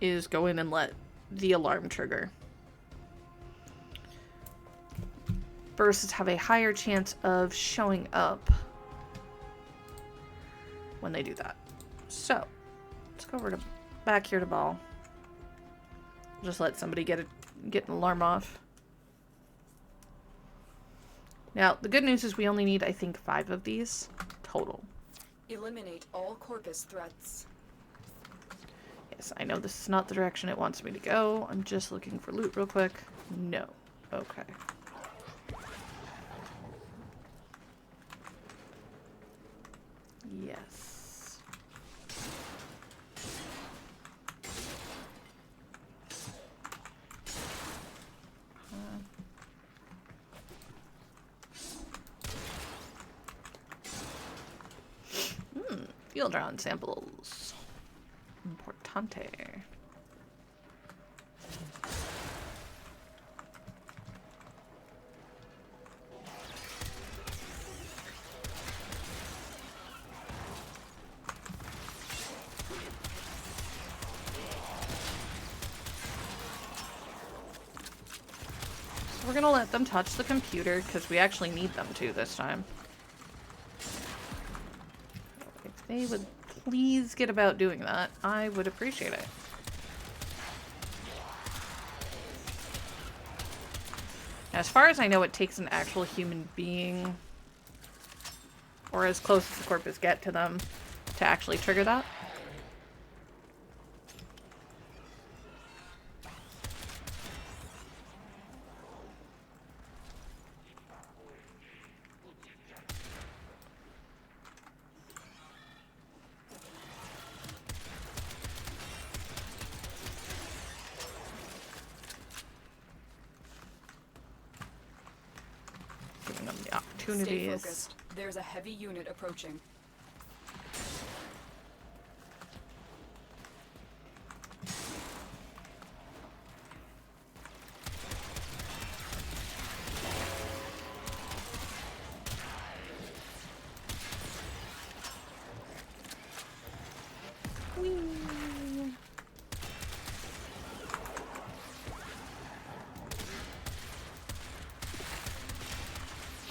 is go in and let the alarm trigger. Versus have a higher chance of showing up when they do that. So, let's go over to back here to Ball. Just let somebody get an alarm off. Now, the good news is we only need, I think, 5 of these total. Eliminate all Corpus threats. Yes, I know this is not the direction it wants me to go. I'm just looking for loot real quick. No. Okay. Yes. Field round samples. Importante. We're gonna let them touch the computer because we actually need them to this time. If they would please get about doing that, I would appreciate it. As far as I know, it takes an actual human being, or as close as the Corpus get to them, to actually trigger that. Giving them the Stay opportunities. focused. There's a heavy unit approaching.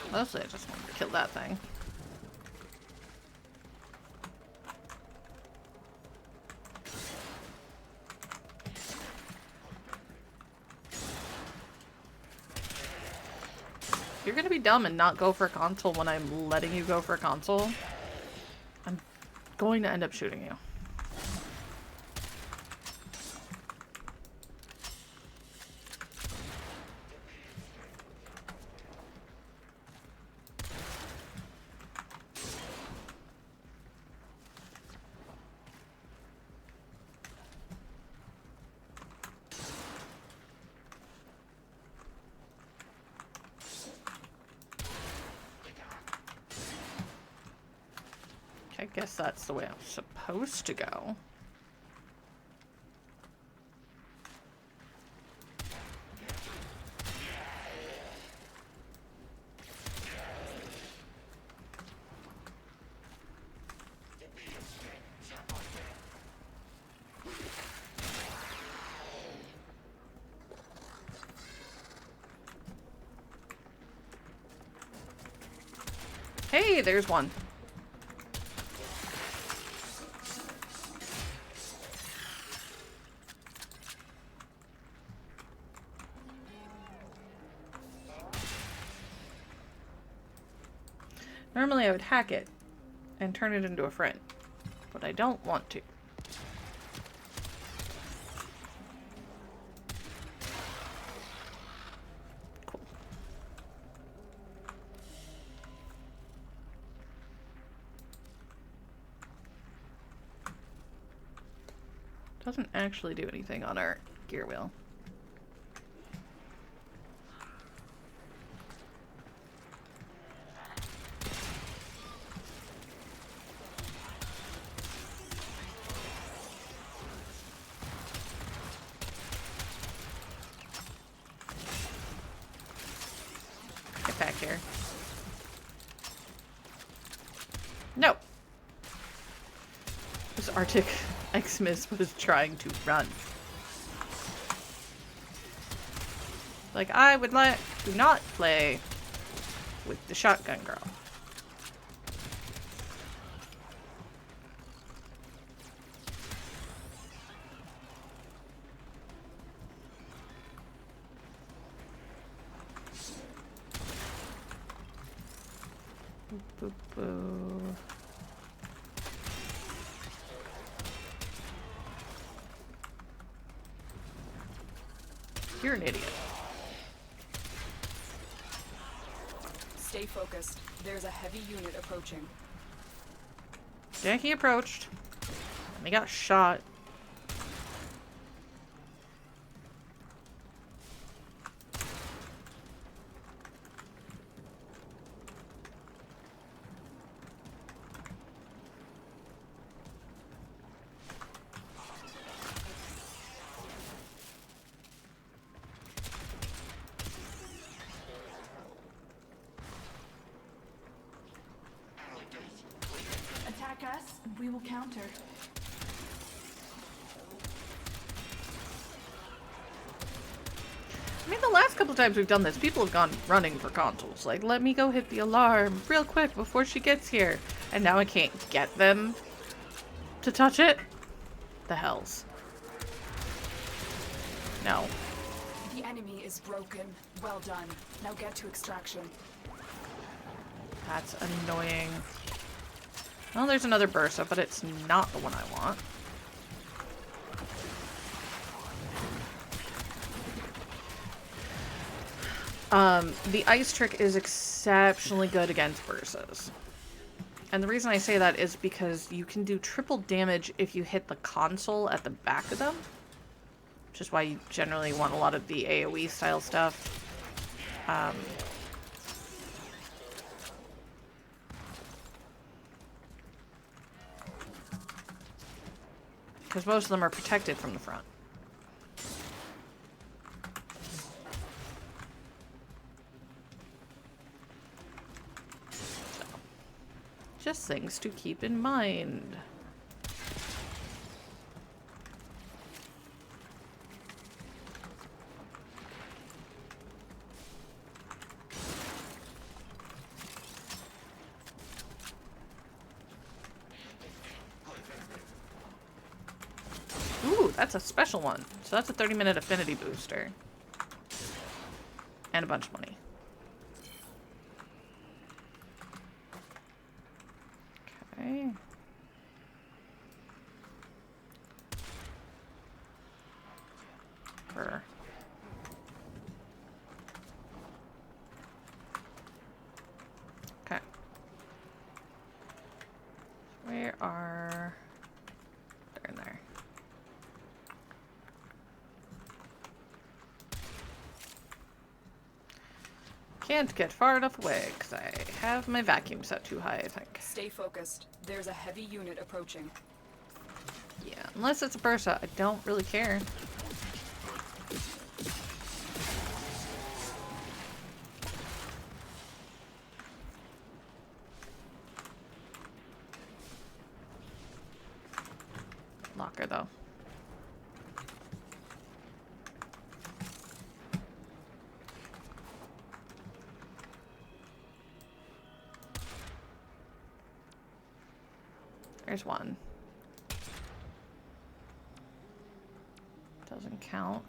Mostly I just wanted to kill that thing. you're gonna be dumb and not go for a console when I'm letting you go for a console, I'm going to end up shooting you. I guess that's the way I'm supposed to go. Hey, there's one. Normally I would hack it and turn it into a friend, but I don't want to. Cool. Doesn't actually do anything on our gear wheel. Get back here. No! This Arctic Xmas was trying to run. Like, I would like to not play with the shotgun girl. Boop, boop, boop. You're an idiot. Stay focused. There's a heavy unit approaching. Yankee approached. And he got shot. Attack us, and we will counter. I mean, the last couple times we've done this, people have gone running for consoles. Like, let me go hit the alarm real quick before she gets here. And now I can't get them to touch it? The hells. No. The enemy is broken. Well done. Now get to extraction. That's annoying. Well, there's another Bursa, but it's not the one I want. The ice trick is exceptionally good against Bursas. And the reason I say that is because you can do triple damage if you hit the console at the back of them. Which is why you generally want a lot of the AoE style stuff. Because most of them are protected from the front. So, just things to keep in mind. Ooh, that's a special one. So that's a 30-minute affinity booster. And a bunch of money. Okay. Her. Okay. Where are... They're in there. Can't get far enough away because I have my vacuum set too high, I think. Stay focused. There's a heavy unit approaching. Yeah, unless it's a Bursa, I don't really care. Locker, though. There's one. Doesn't count.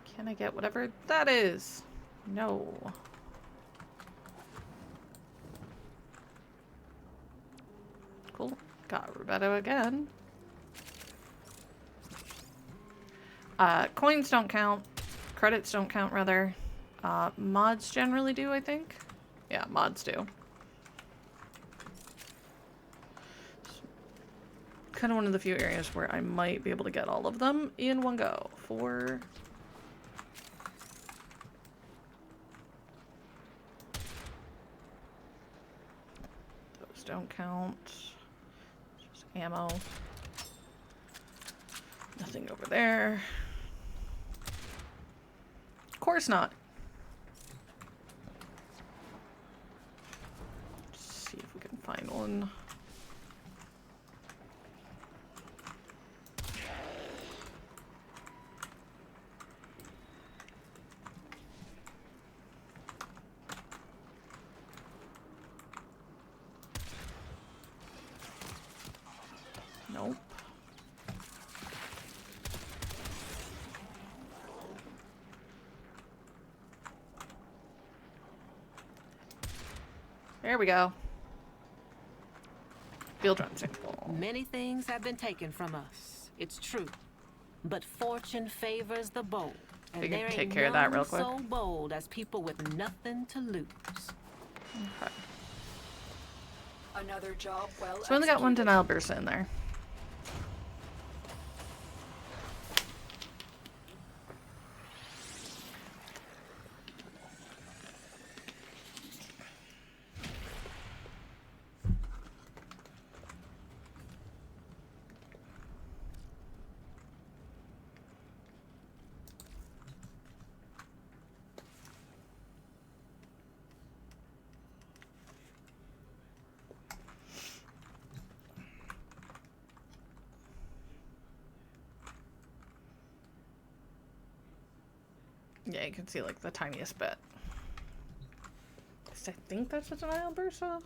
Can I get whatever that is? No. Cool. Got Roberto again. Coins don't count. Credits don't count, rather. Mods generally do, I think. Yeah, mods do. Kind of one of the few areas where I might be able to get all of them in one go. For... Those don't count. Just ammo. Nothing over there. Of course not. Let's see if we can find one. Nope. There we go. Field run sample. Many things have been taken from us. It's true. But fortune favors the bold. And We can there take ain't care of that real none quick. so bold as people with nothing to lose. Okay. Another job well So we only got one executed. denial burst in there. Yeah, you can see like the tiniest bit. I think that's a denial bursa.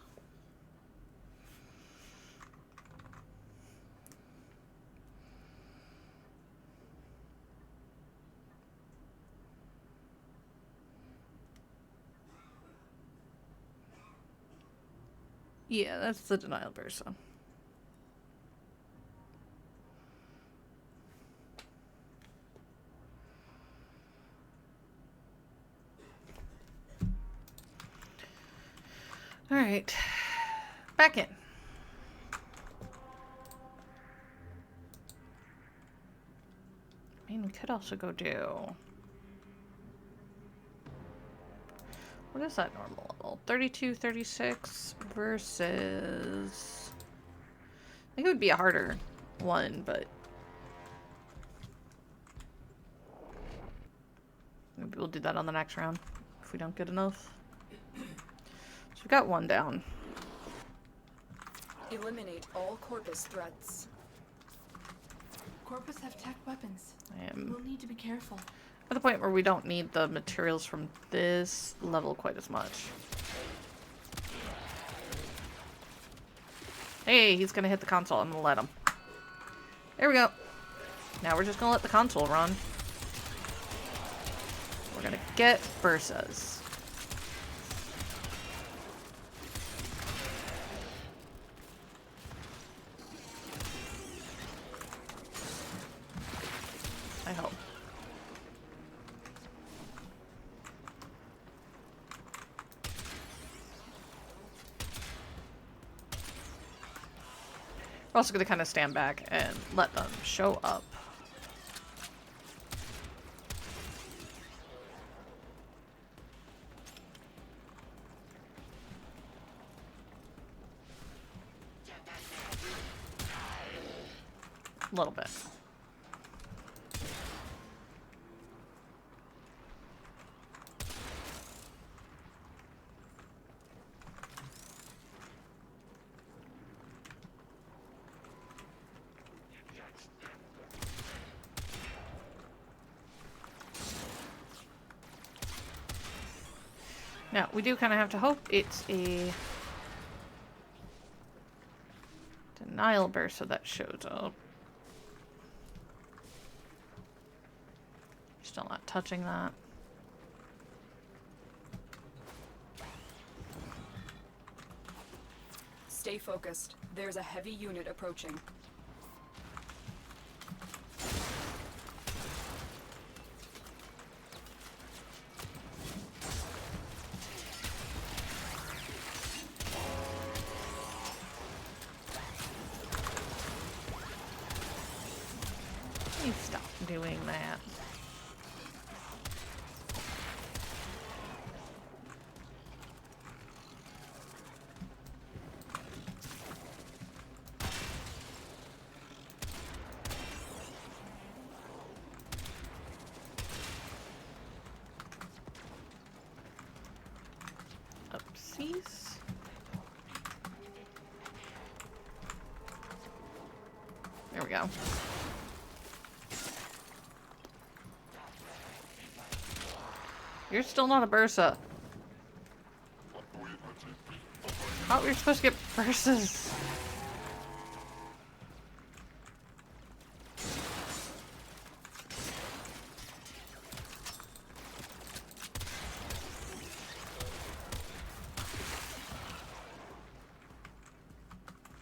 Yeah, that's the denial bursa. All right, back in. I mean, we could also go do... What is that normal level? 32, 36 versus... I think it would be a harder one, but... Maybe we'll do that on the next round if we don't get enough. So we've got one down. Eliminate all Corpus threats. Corpus have tech weapons. I am We'll need to be careful. at the point where we don't need the materials from this level quite as much. Hey, he's gonna hit the console. I'm gonna let him. There we go. Now we're just gonna let the console run. We're gonna get Bursas. We're also gonna kind of stand back and let them show up. A little bit. Now, we do kind of have to hope it's a denial burst so that shows up. Still not touching that. Stay focused. There's a heavy unit approaching. Please stop doing that. Oopsies. There we go. You're still not a Bursa. Thought we were supposed to get Bursas.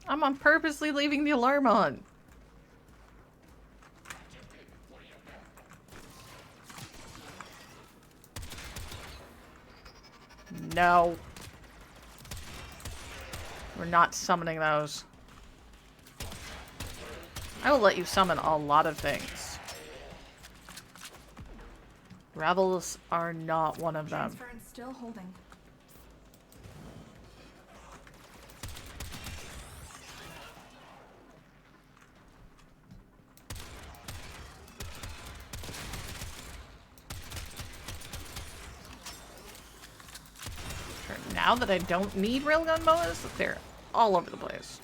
I'm on purposely leaving the alarm on. No. We're not summoning those. I will let you summon a lot of things. Rebels are not one of them. Transference still holding. Now that I don't need railgun boas, they're all over the place.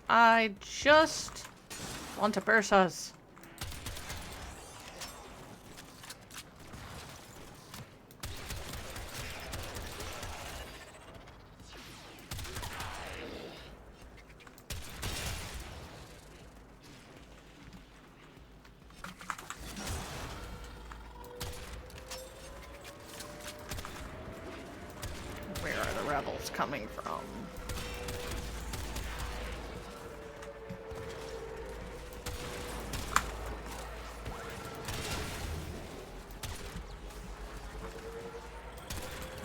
I just want to burst us. Coming from.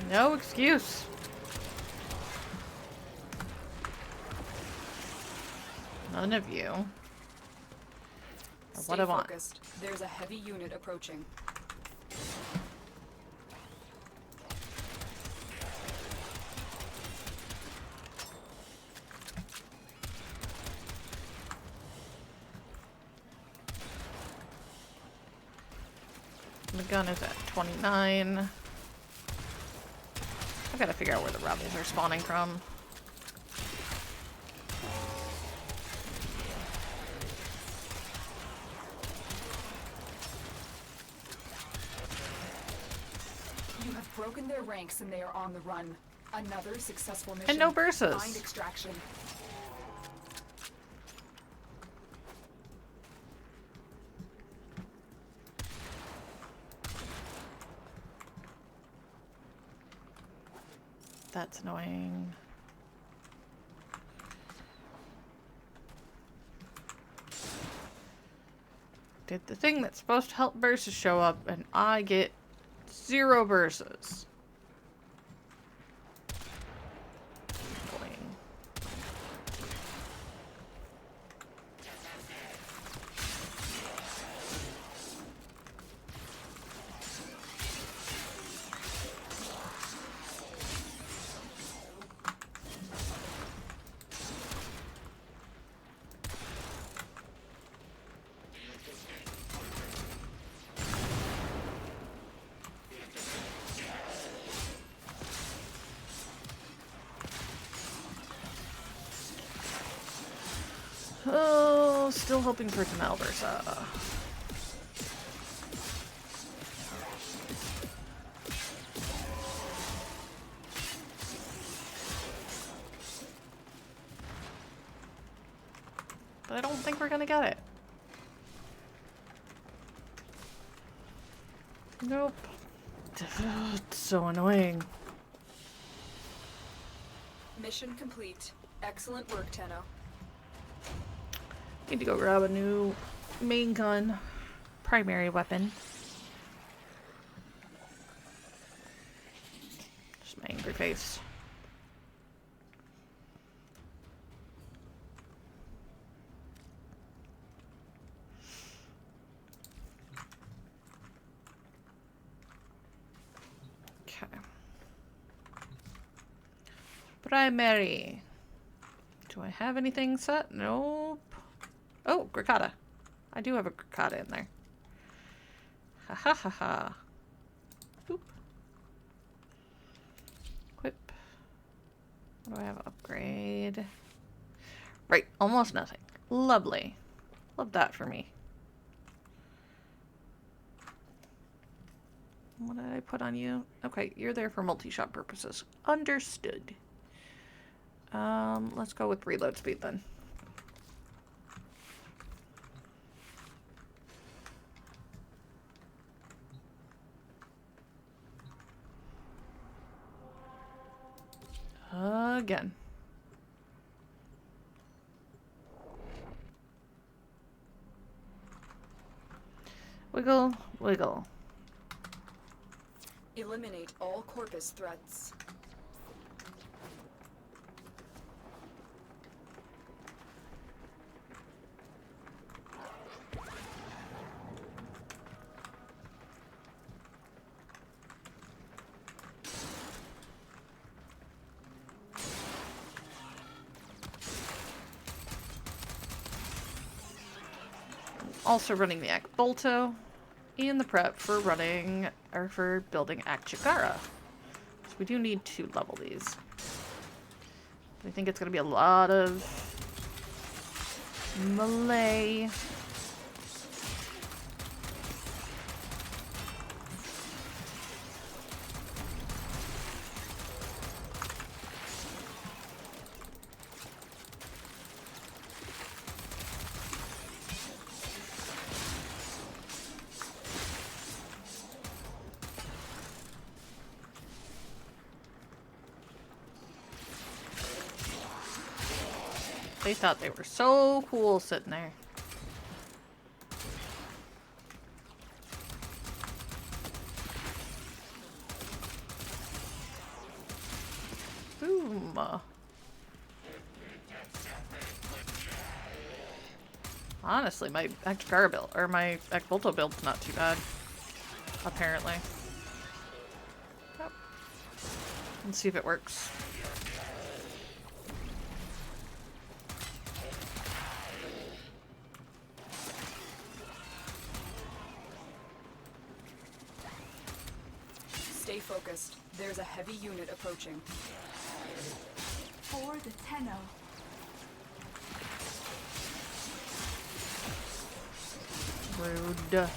No excuse. None of you. Stay What I want. focused. There's a heavy unit approaching. The gun is at 29. I gotta figure out where the rebels are spawning from. You have broken their ranks and they are on the run. Another successful mission. And no Bursas. Find extraction. That's annoying. Did the thing that's supposed to help Bursas show up, and I get 0 Bursas. Annoying. Oh, still hoping for some Albersa. But I don't think we're gonna get it. Nope. It's so annoying. Mission complete. Excellent work, Tenno. Need to go grab a new main gun, primary weapon. Just my angry face. Okay. Primary. Do I have anything set? Nope. Oh, Gricata. I do have a Gricata in there. Ha ha ha ha. Boop. Equip. What do I have? Upgrade. Right, almost nothing. Lovely. Love that for me. What did I put on you? Okay, you're there for multi-shot purposes. Understood. Let's go with reload speed then. Again. Wiggle, wiggle. Eliminate all Corpus threats. Also running the Akbolto and the prep for running, or for building Akchigara. So we do need to level these. I think it's going to be a lot of melee. They thought they were so cool sitting there. Boom. Honestly, my Akchigara build, or my Akbolto build's not too bad. Apparently. Yep. Let's see if it works. Stay focused. There's a heavy unit approaching. For the Tenno. Rude.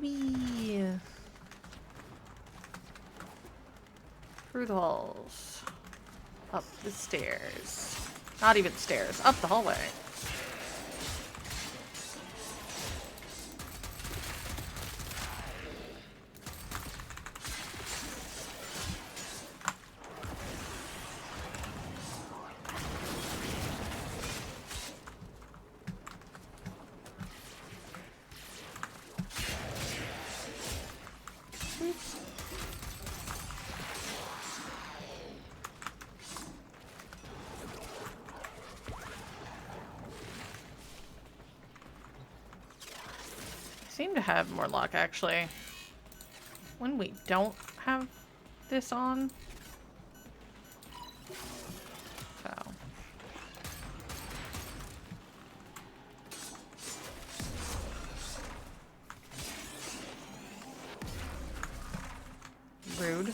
Wee. Through the halls. Up the stairs. Not even stairs. Up the hallway. seem to have more luck, actually. When we don't have this on. So. Rude.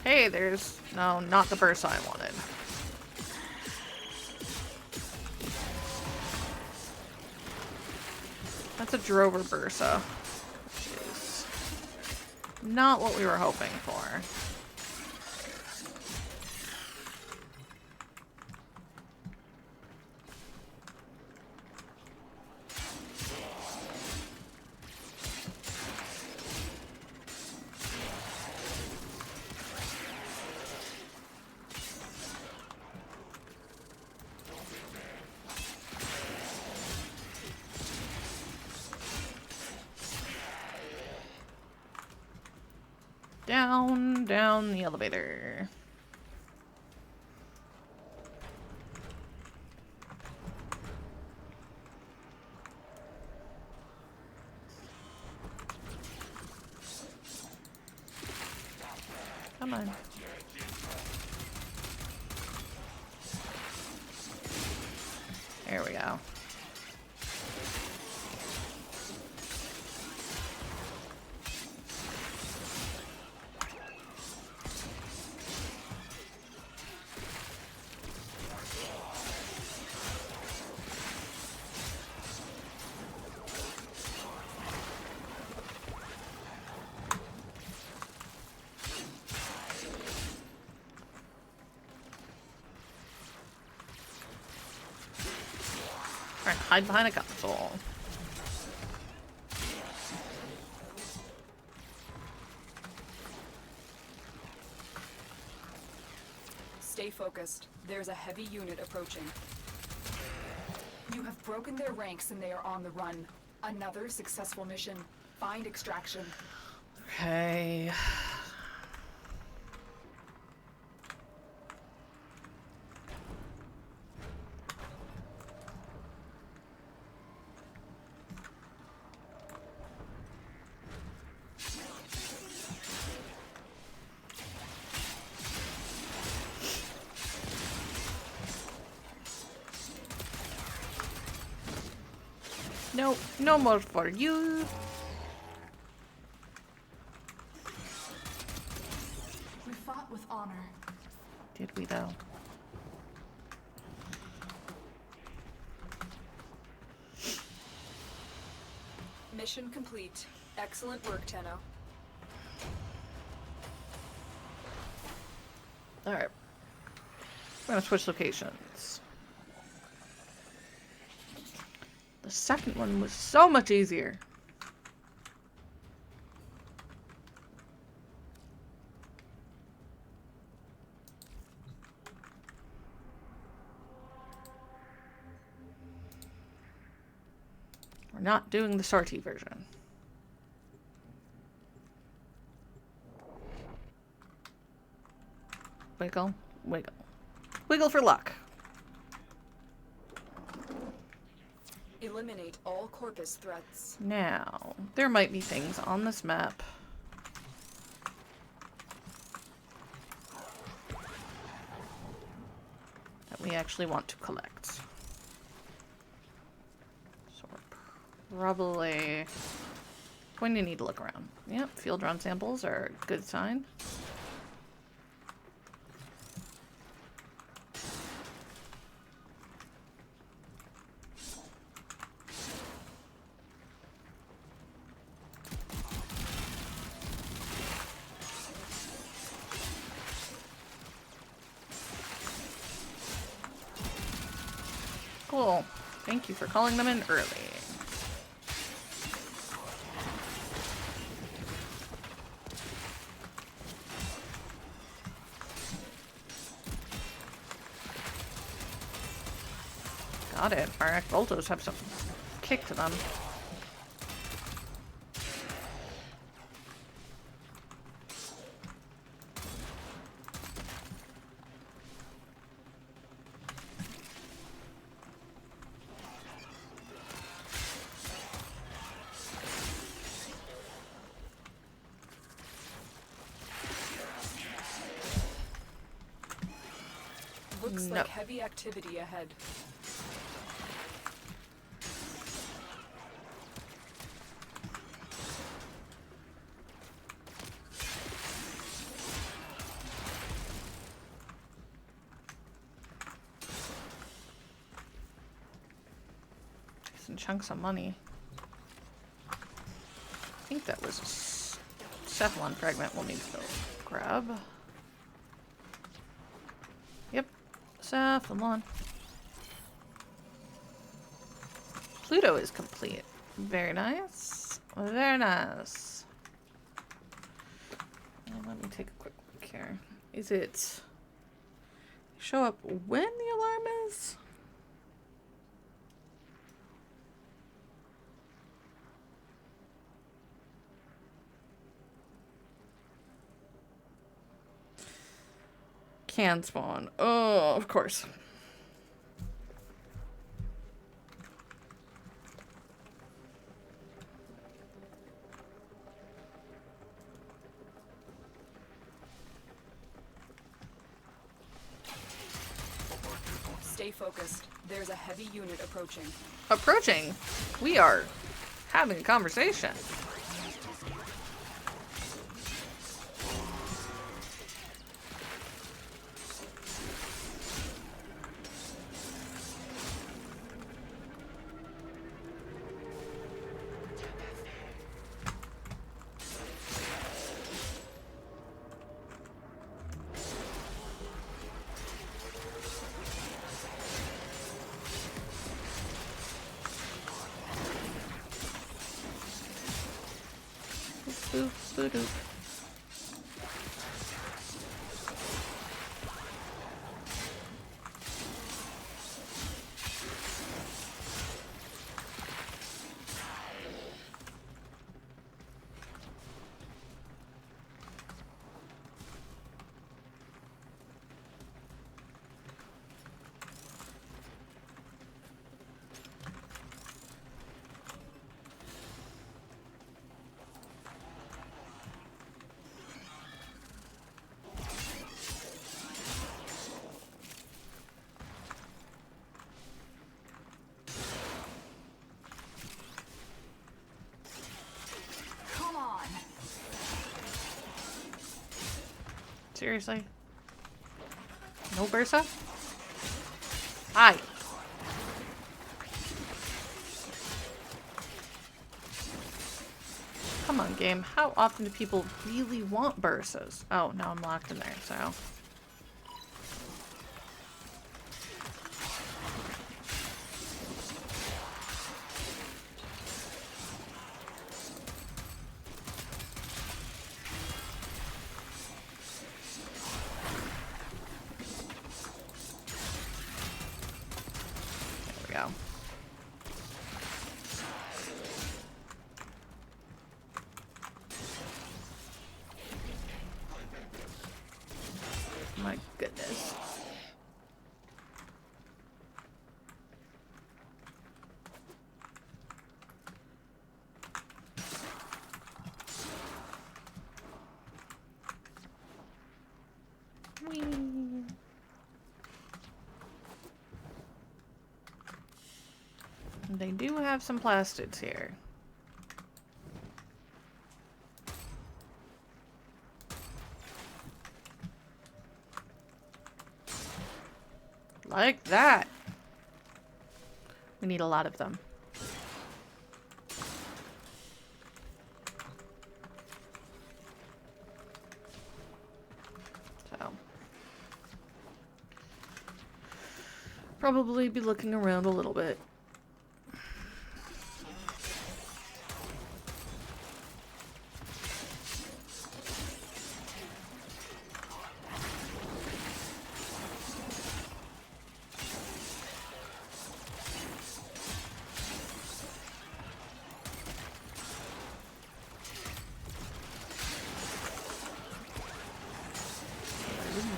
Hey, there's... No, not the burst I wanted. That's a Drover Bursa, which is not what we were hoping for. Down the elevator. Come on. There we go. Alright, hide behind a console. Stay focused. There's a heavy unit approaching. You have broken their ranks and they are on the run. Another successful mission. Find extraction. Okay. No, no more for you. We fought with honor. Did we though? Mission complete. Excellent work, Tenno. Alright. We're gonna switch locations. The second one was so much easier. We're not doing the sortie version. Wiggle, wiggle. Wiggle for luck. Eliminate all Corpus threats. Now, there might be things on this map that we actually want to collect. So we're probably going to need to look around. Yep, field run samples are a good sign. Cool. Thank you for calling them in early. Got it. Our Voltos have some kick to them. Looks No. like heavy activity ahead. Decent chunks of money. I think that was a cephalon fragment we'll need to go grab. Yep, cephalon. Pluto is complete. Very nice. Very nice. And let me take a quick look here. Is it show up when the alarm is? Can spawn. Oh, of course. Stay focused. There's a heavy unit approaching. Approaching. We are having a conversation. Boop, boop, boop. Come on. Seriously? No Bursa? Hi. Come on, game. How often do people really want Bursas? Oh, now I'm locked in there, so. There we go. My goodness. Whee. They do have some plastids here. Like that. We need a lot of them. So. Probably be looking around a little bit.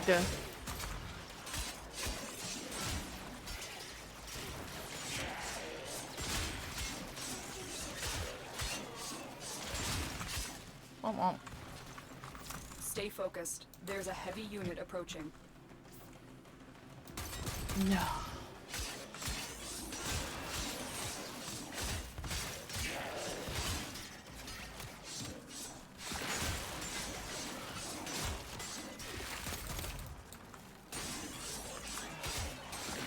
Duh. Stay focused. There's a heavy unit approaching. No.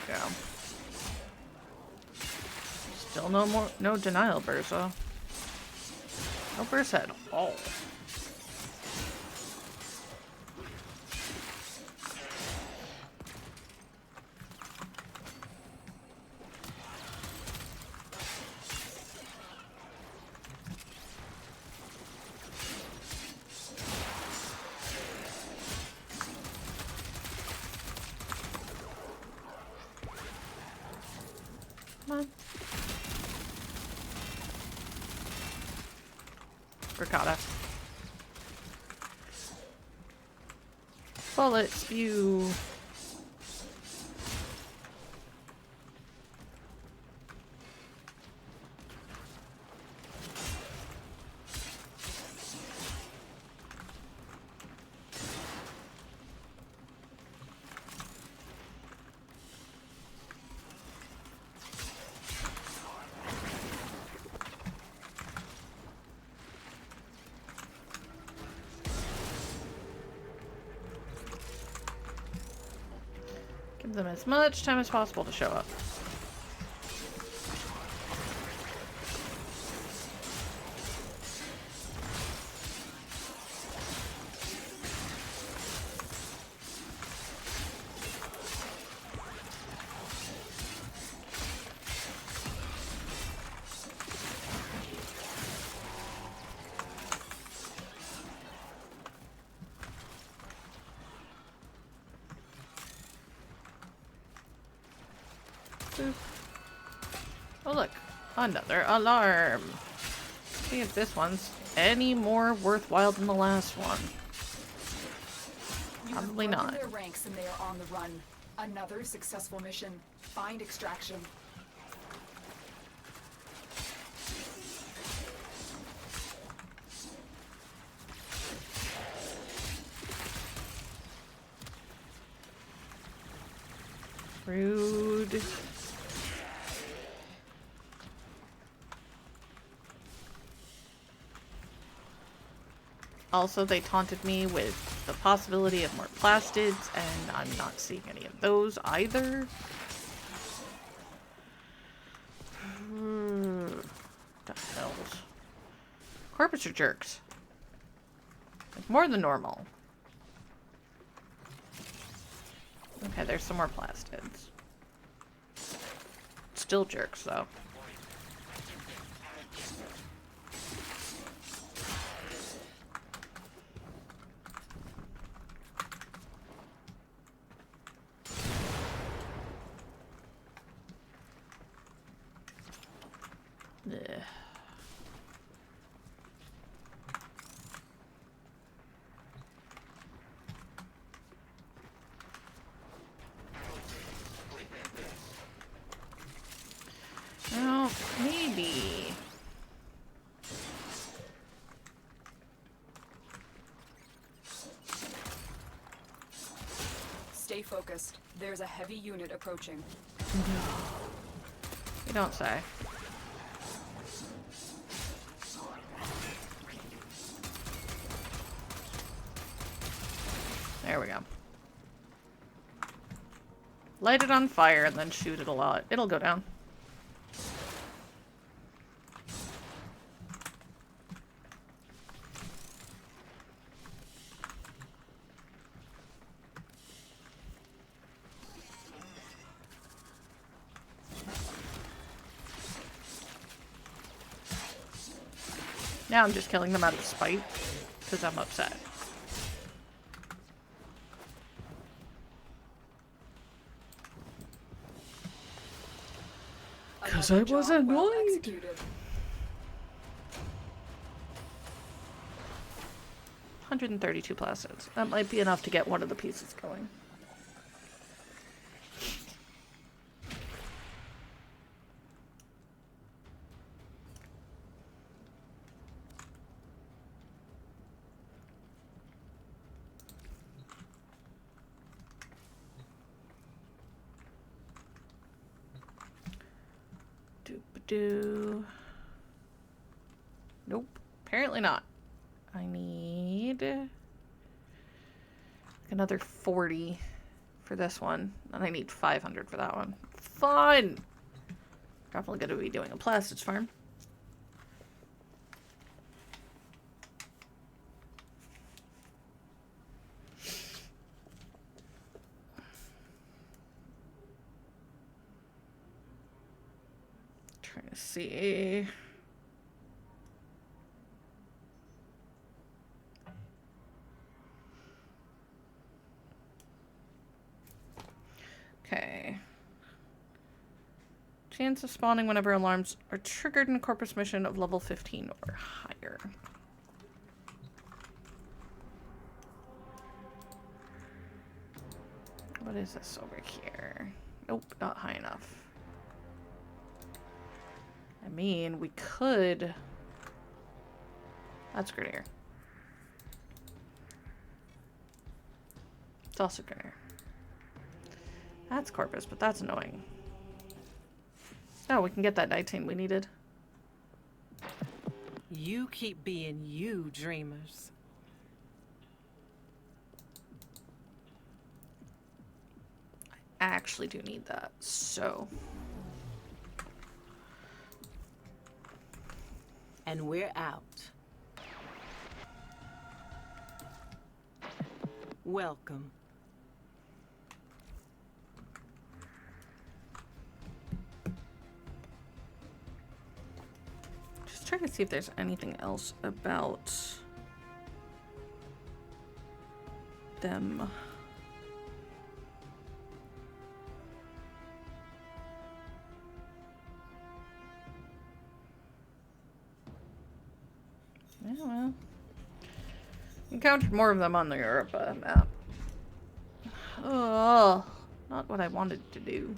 Go. Still no denial burst, though. No burst at all. Come on. Ricotta. Bullet spew. Give them as much time as possible to show up. Boop. Oh look, another alarm. See if this one's any more worthwhile than the last one. Probably You have not. broken their ranks and they are on the run. Another successful mission. Find extraction. Rude. Also, they taunted me with the possibility of more plastids, and I'm not seeing any of those either. The hells. Corpus are jerks. Like, more than normal. Okay, there's some more plastids. Still jerks, though. Ugh. Well, maybe. Stay focused. There's a heavy unit approaching. You don't say. There we go. Light it on fire and then shoot it a lot. It'll go down. Now I'm just killing them out of spite, because I'm upset. Because I was Another job well annoyed. executed. 132 plastids. That might be enough to get one of the pieces going. do. Nope. Apparently not. I need another 40 for this one. And I need 500 for that one. Fun! Definitely going to be doing a plastids farm. Trying to see. Okay. Chance of spawning whenever alarms are triggered in a corpus mission of level 15 or higher. What is this over here? Nope, not high enough. I mean, we could... That's Grenadier. It's also Grenadier. That's Corpus, but that's annoying. Oh, we can get that 19 we needed. You keep being you, dreamers. I actually do need that, so... And we're out. Welcome. Just trying to see if there's anything else about them. Yeah, well. Encountered more of them on the Europa map. Oh, not what I wanted to do.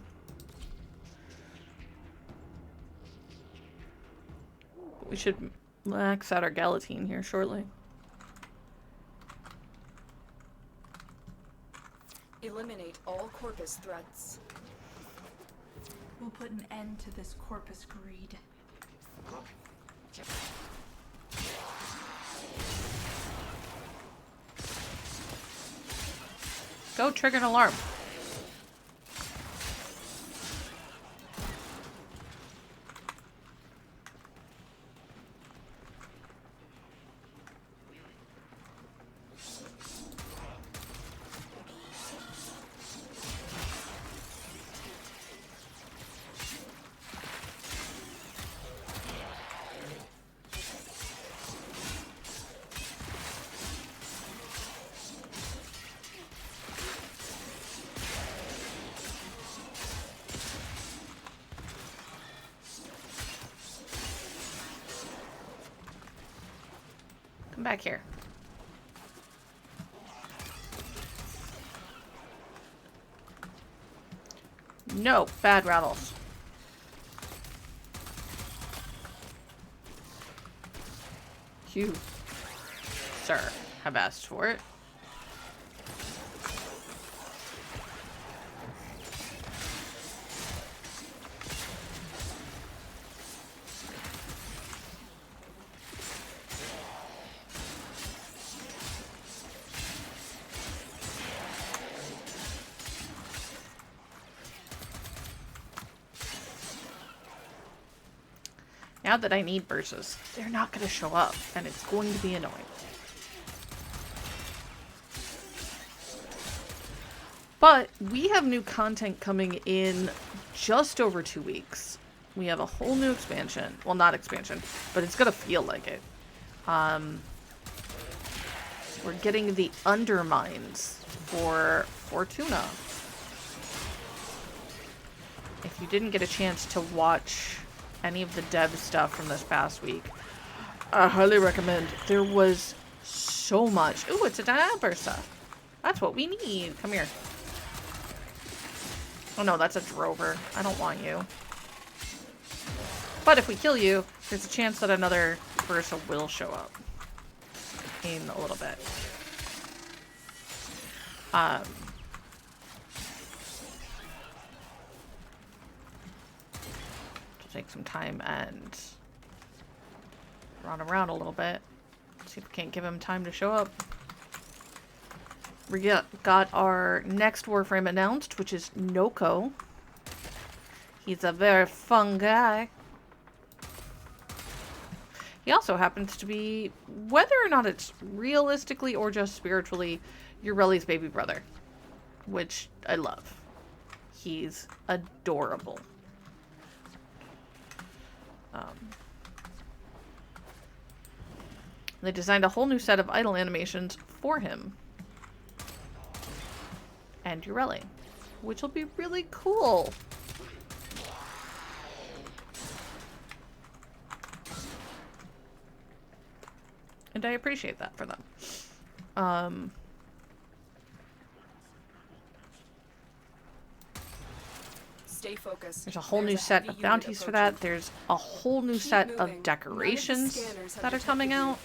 We should max out our Galatine here shortly. Eliminate all Corpus threats. We'll put an end to this Corpus greed. Go trigger an alarm. Come back here. No, bad rattles. You, sir, have asked for it. Now that I need bursts, they're not going to show up, and it's going to be annoying. But we have new content coming in just over 2 weeks. We have a whole new expansion. Well, not expansion, but it's going to feel like it. We're getting the Undermines for Fortuna. If you didn't get a chance to watch any of the dev stuff from this past week, I highly recommend. There was so much. Ooh, it's a Dynamic Bursta. That's what we need. Come here. Oh no, that's a Drover. I don't want you. But if we kill you, there's a chance that another Bursta will show up in a little bit. take some time and run around a little bit. See if we can't give him time to show up. We got our next Warframe announced, which is Noko. He's a very fun guy. He also happens to be, whether or not it's realistically or just spiritually, Ureli's baby brother, which I love. He's adorable. They designed a whole new set of idle animations for him and Ureli, which will be really cool. And I appreciate that for them. Stay focused. There's a whole new set of bounties for that. There's a whole new set of decorations that are coming out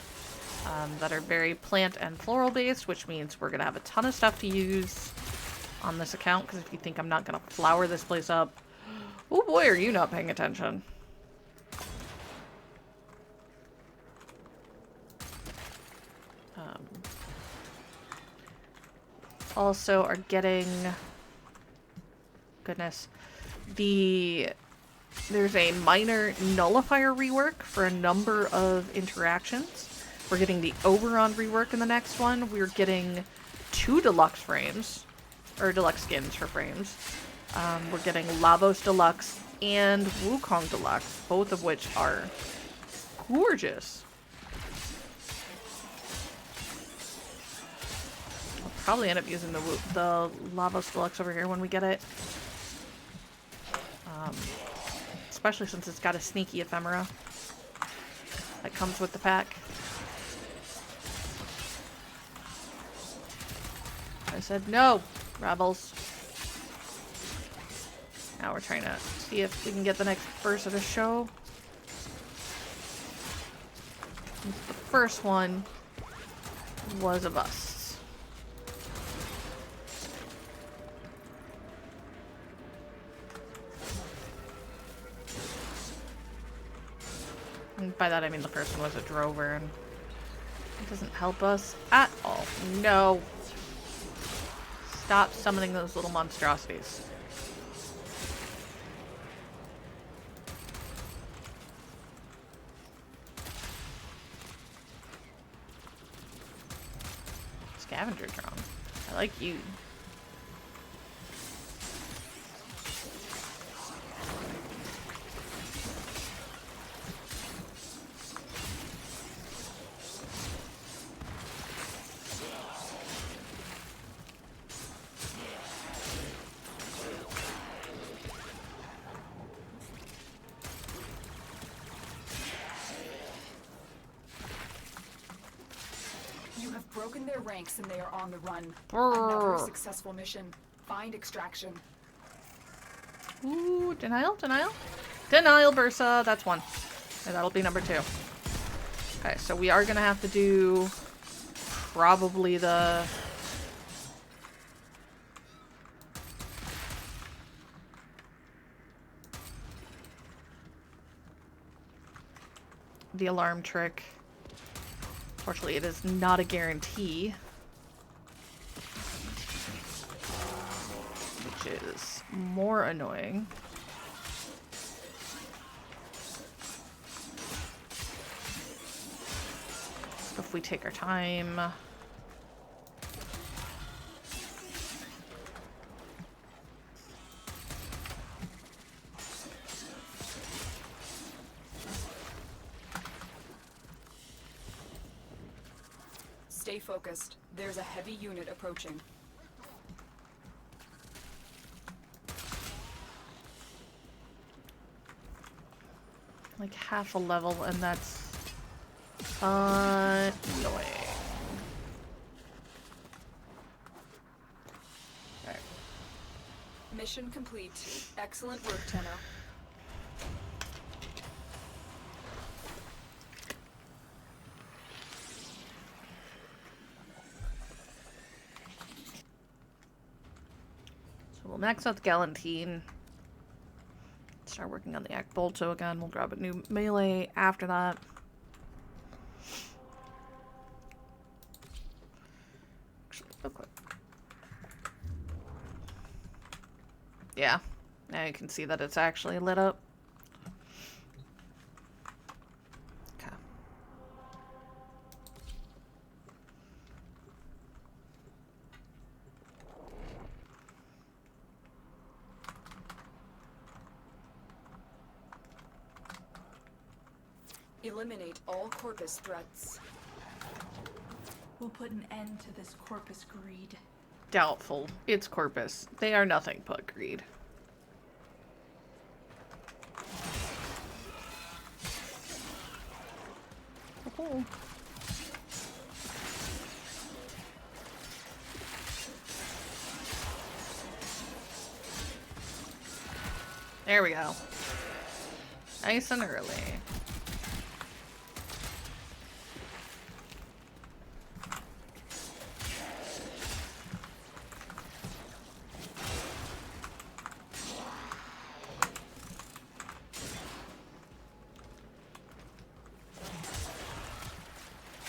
that are very plant and floral based, which means we're going to have a ton of stuff to use on this account, because if you think I'm not going to flower this place up, oh boy, are you not paying attention. Also are getting, goodness, there's a minor nullifier rework for a number of interactions. We're getting the Oberon rework in the next one. We're getting 2 deluxe frames, or deluxe skins for frames. We're getting Lavos Deluxe and Wukong Deluxe, both of which are gorgeous. I'll probably end up using the Lavos Deluxe over here when we get it. Especially since it's got a sneaky ephemera that comes with the pack. I said no, rebels. Now we're trying to see if we can get the next burst of the show. The first one was a bust. And by that I mean the first one was a drover, and it doesn't help us at all. No. Stop summoning those little monstrosities. Scavenger drone. I like you. Broken their ranks and they are on the run. Brrr. Another successful mission. Find extraction. Ooh, denial, denial. Denial, Bursa. That's 1. And that'll be number 2. Okay, so we are gonna have to do probably the alarm trick. Unfortunately, it is not a guarantee, which is more annoying. If we take our time. Stay focused. There's a heavy unit approaching. Like half a level, and that's annoying. Alright. Mission complete. Excellent work, Tenno. We'll max out the Galantine. Let's Start working on the Act Bolto again. We'll grab a new melee after that. Actually, okay. Yeah. Now you can see that it's actually lit up. Okay. Eliminate all Corpus threats. We'll put an end to this Corpus greed. Doubtful. It's Corpus. They are nothing but greed. Oh. There we go. Nice and early.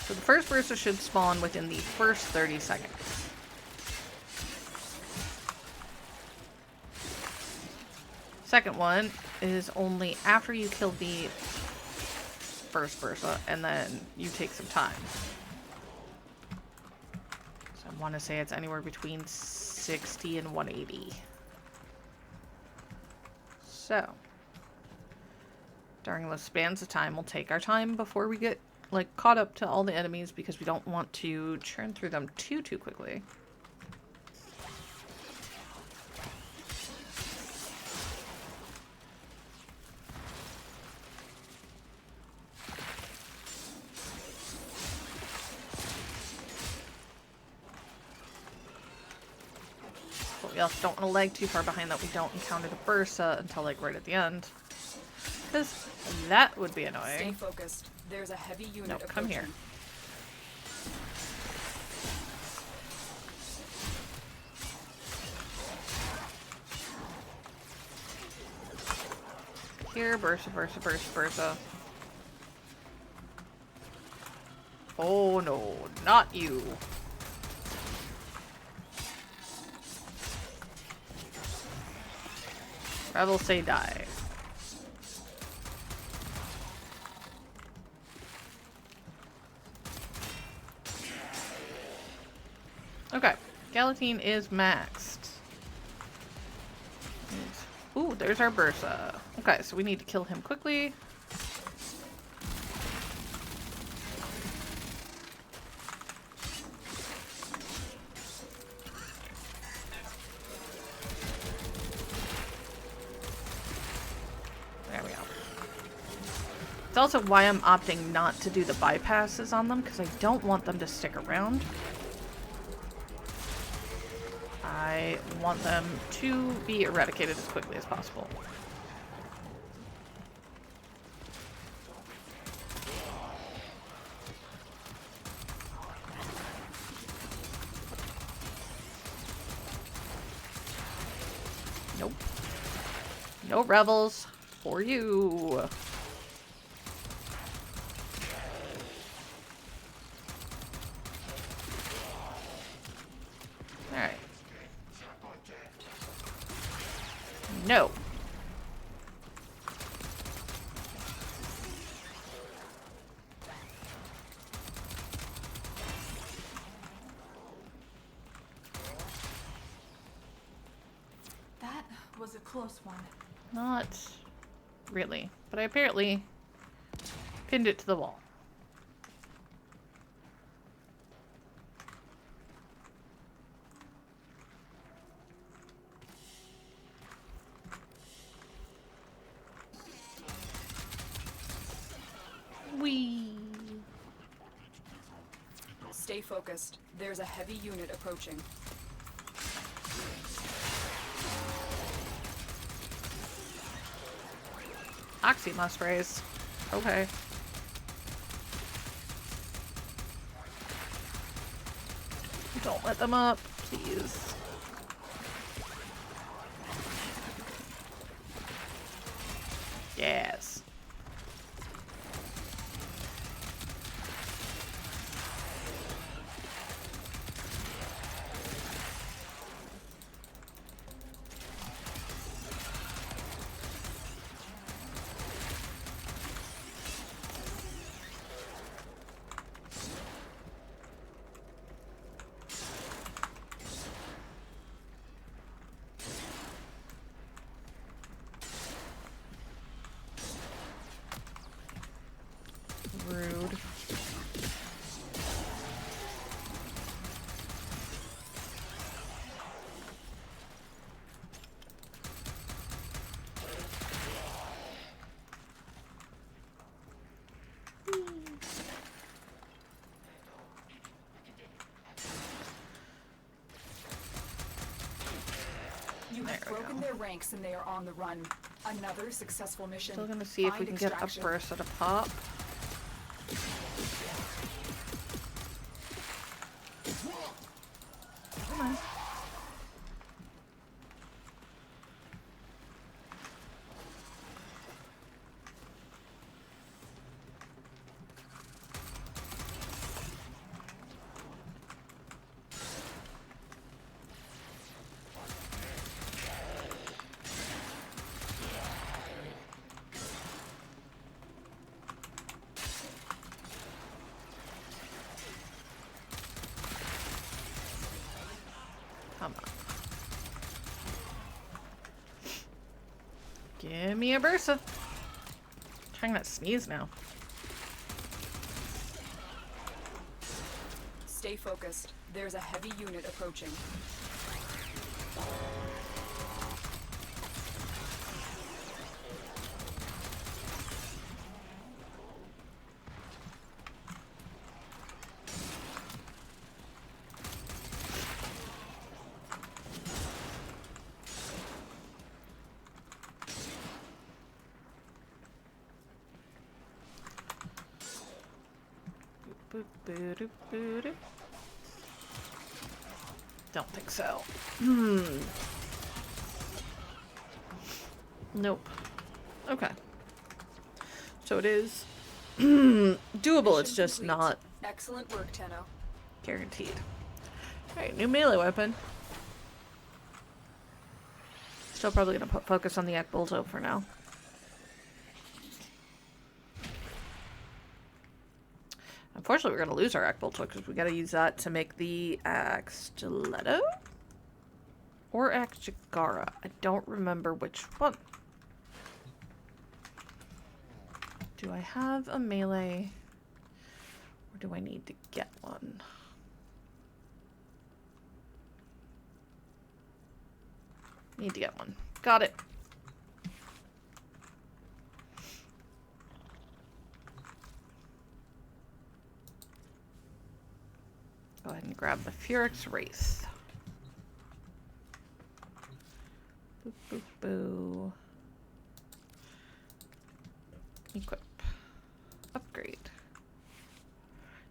So the first burster should spawn within the first 30 seconds. Second one is only after you kill the first bursa, and then you take some time. So I want to say it's anywhere between 60 and 180. So during those spans of time, we'll take our time before we get like caught up to all the enemies, because we don't want to churn through them too quickly. But we also don't want to lag too far behind that we don't encounter the bursa until like right at the end, because that would be Stay annoying. focused. There's a heavy unit No, approaching. come here. Here, bursa. Oh no, not you. Rebels say die. Okay, Galatine is maxed. Ooh, there's our bursa. Okay, so we need to kill him quickly. There we go. It's also why I'm opting not to do the bypasses on them, because I don't want them to stick around. I want them to be eradicated as quickly as possible. Nope. No rebels for you. Alright. No. That was a close one. Not really, but I apparently pinned it to the wall. Whee! Stay focused. There's a heavy unit approaching. Oxyma sprays. Okay. Don't let them up, please. You have There we broken go. their ranks and they are on the run. Another successful mission. Still gonna see if we Find can get a extraction. burst at a pop. Come on. Come on. Give me a bursa. Trying not to sneeze now. Stay focused. There's a heavy unit approaching. Boop, boop, boop, boop, boop. Don't think so. Nope. Okay. So it is doable, it's Mission just complete. not Excellent work, Tenno. guaranteed. Alright, new melee weapon. Still probably gonna focus on the Ekbolto for now. Unfortunately, we're gonna lose our Ekbolto because we gotta use that to make the Axe Stiletto? Or Axe Jagara. I don't remember which one. Do I have a melee? Or do I need to get one? Need to get one. Got it. Go ahead and grab the Furix Wraith. Boop, boop, boo. Equip. Upgrade.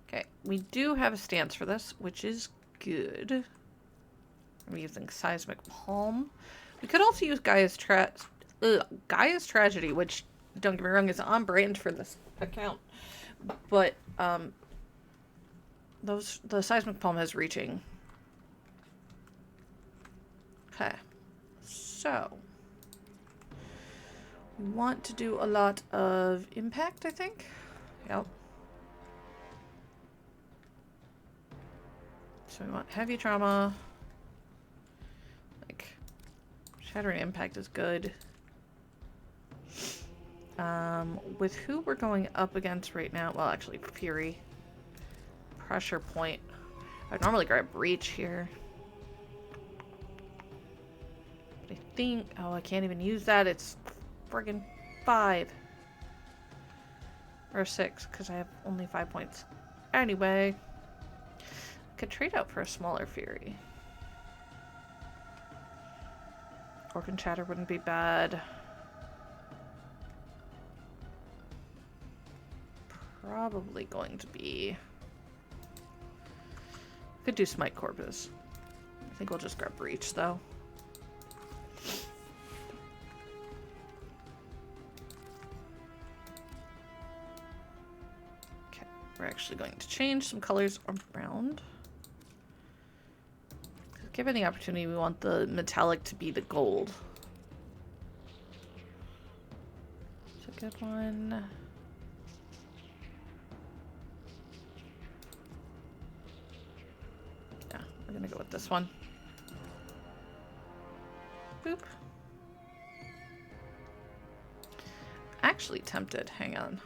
Okay, we do have a stance for this, which is good. I'm using Seismic Palm. We could also use Gaia's Tragedy, which, don't get me wrong, is on brand for this account. But, the Seismic Palm has reaching. Okay. So. We want to do a lot of impact, I think. Yep. So we want heavy trauma. Like, shattering impact is good. With who we're going up against right now, well, actually, Fury. Pressure point. I'd normally grab Breach here. But I think, oh, I can't even use that. It's friggin' 5. Or 6, because I have only 5 points. Anyway. Could trade out for a smaller Fury. Orc and Chatter wouldn't be bad. Probably going to be... Could do Smite Corpus. I think we'll just grab Breach, though. Okay, we're actually going to change some colors around. Given the opportunity, we want the metallic to be the gold. It's a good one. Yeah, we're gonna go with this one. Boop. Actually tempted. Hang on.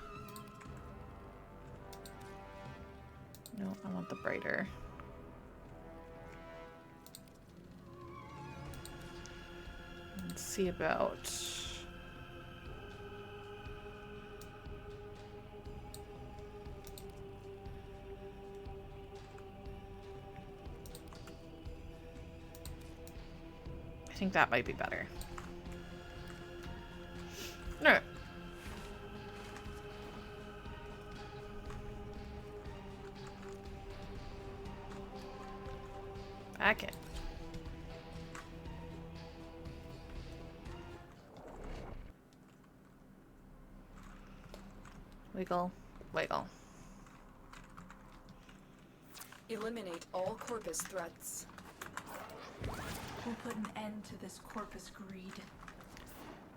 No, I want the brighter. Let's see about... I think that might be better. Alright. Back in. Wiggle, wiggle. Eliminate all Corpus threats. We'll put an end to this Corpus greed.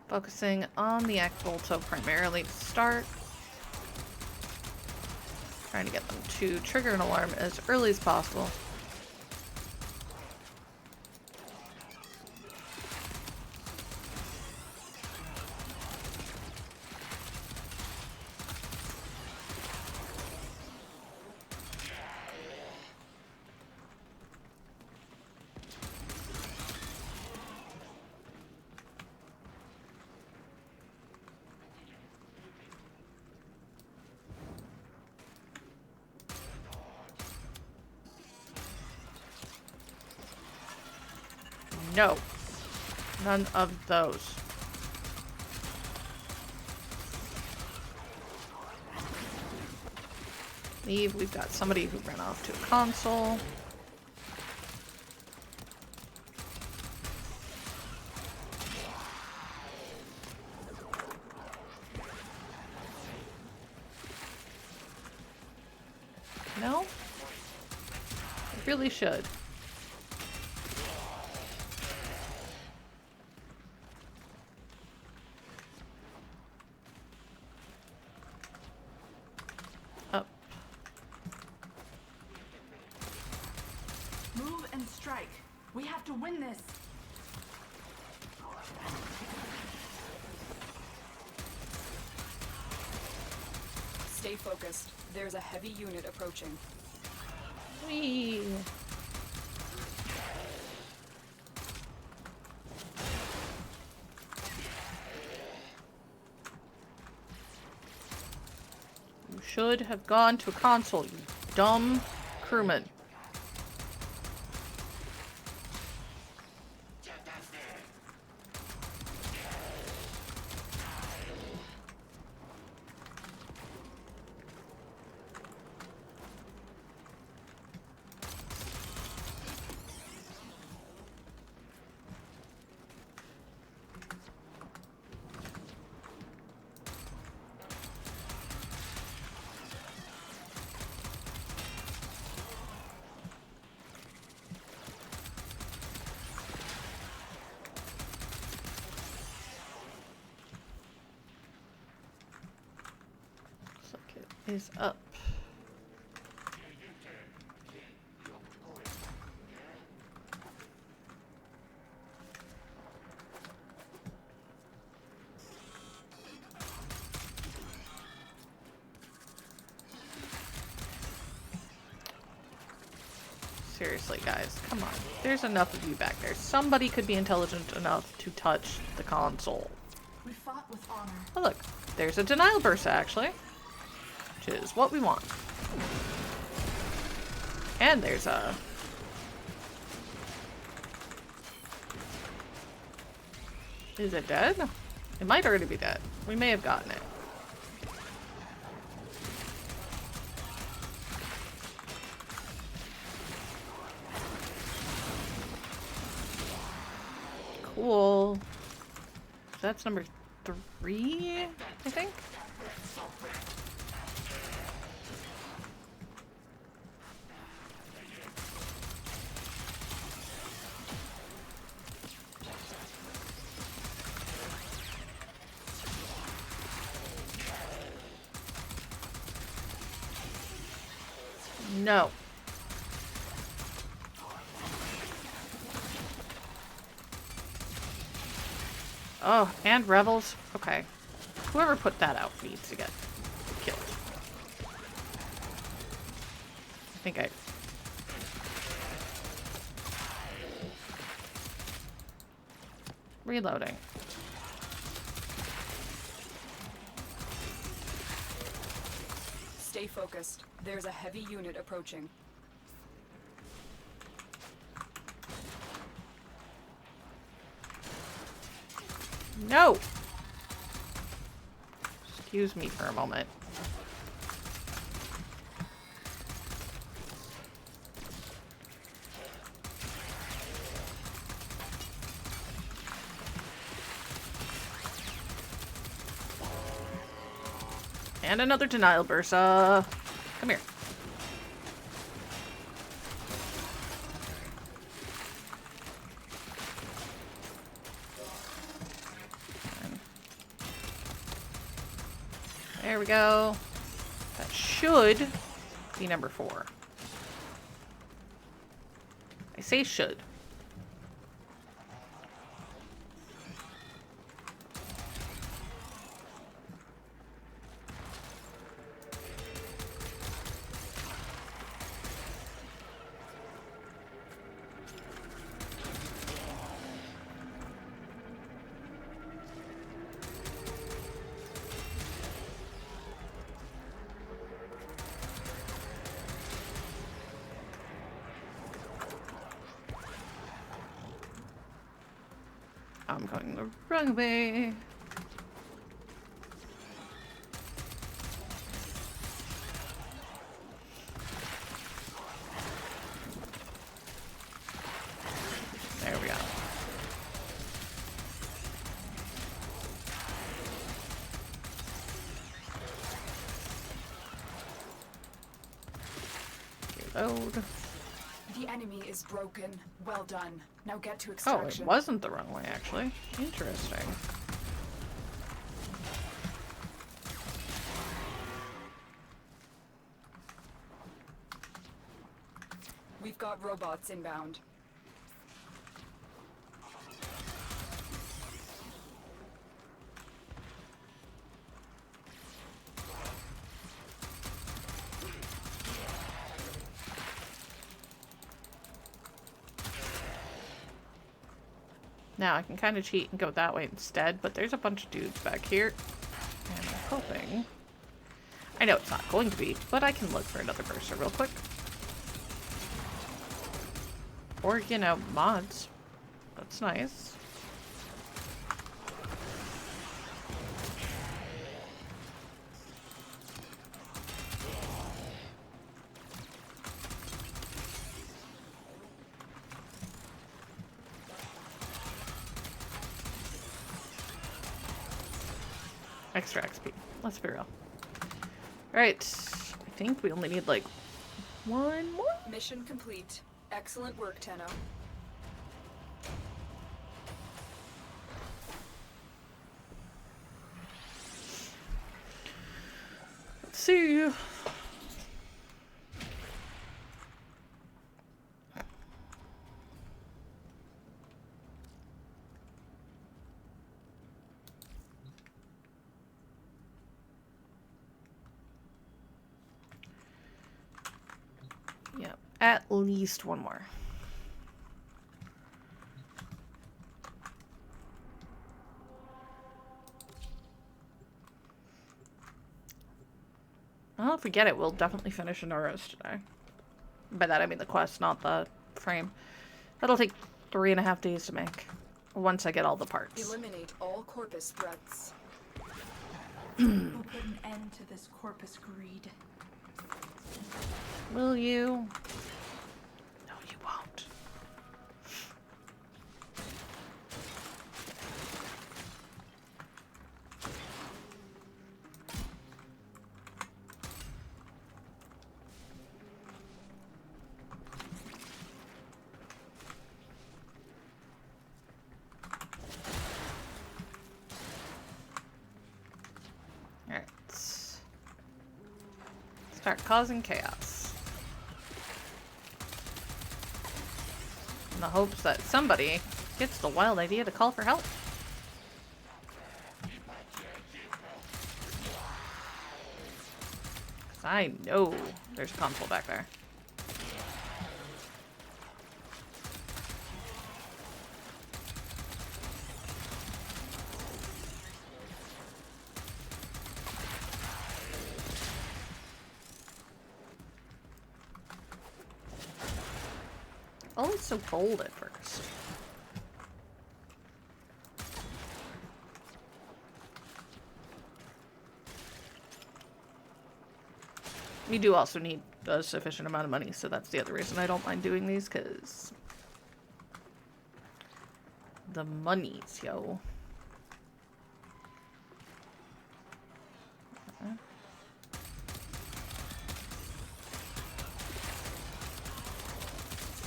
Focusing on the Bolto primarily to start. Trying to get them to trigger an alarm as early as possible. No. None of those. Leave. We've got somebody who ran off to a console. No? I really should. Up. Move and strike. We have to win this. Stay focused. There's a heavy unit approaching. Whee! You should have gone to a console, you dumb crewman. Looks like it is up. Seriously, guys, come on. There's enough of you back there. Somebody could be intelligent enough to touch the console. We fought with honor. Oh, look. There's a denial burst, actually. Which is what we want. And there's a... Is it dead? It might already be dead. We may have gotten it. Cool. That's number 3, I think? No. Oh, and rebels. Okay. Whoever put that out needs to get killed. I think I... Reloading. Stay focused. There's a heavy unit approaching. No! Excuse me for a moment. And another denial burst. Come here. There we go. That should be number 4. I say should. I'm going the wrong way. There we go. Reload. The enemy is broken. Well done. Now get to Oh, extraction. it wasn't the wrong way, actually. Interesting. We've got robots inbound. Now I can kind of cheat and go that way instead, but there's a bunch of dudes back here. And I'm hoping... I know it's not going to be, but I can look for another burster real quick. Or, you know, mods. That's nice. Extra XP. Let's be real. Alright. I think we only need like one more? Mission complete. Excellent work, Tenno. Let's see. Yep, at least one more. Well, if we get it, we'll definitely finish Anoros today. By that I mean the quest, not the frame. That'll take 3.5 days to make. Once I get all the parts. Eliminate all Corpus threats. We'll put an end to this Corpus greed. Will you? No, you won't. Alright. Start causing chaos. In the hopes that somebody gets the wild idea to call for help. Because I know there's a console back there. Oh, it's so cold at first. You do also need a sufficient amount of money, so that's the other reason I don't mind doing these, because the monies, yo.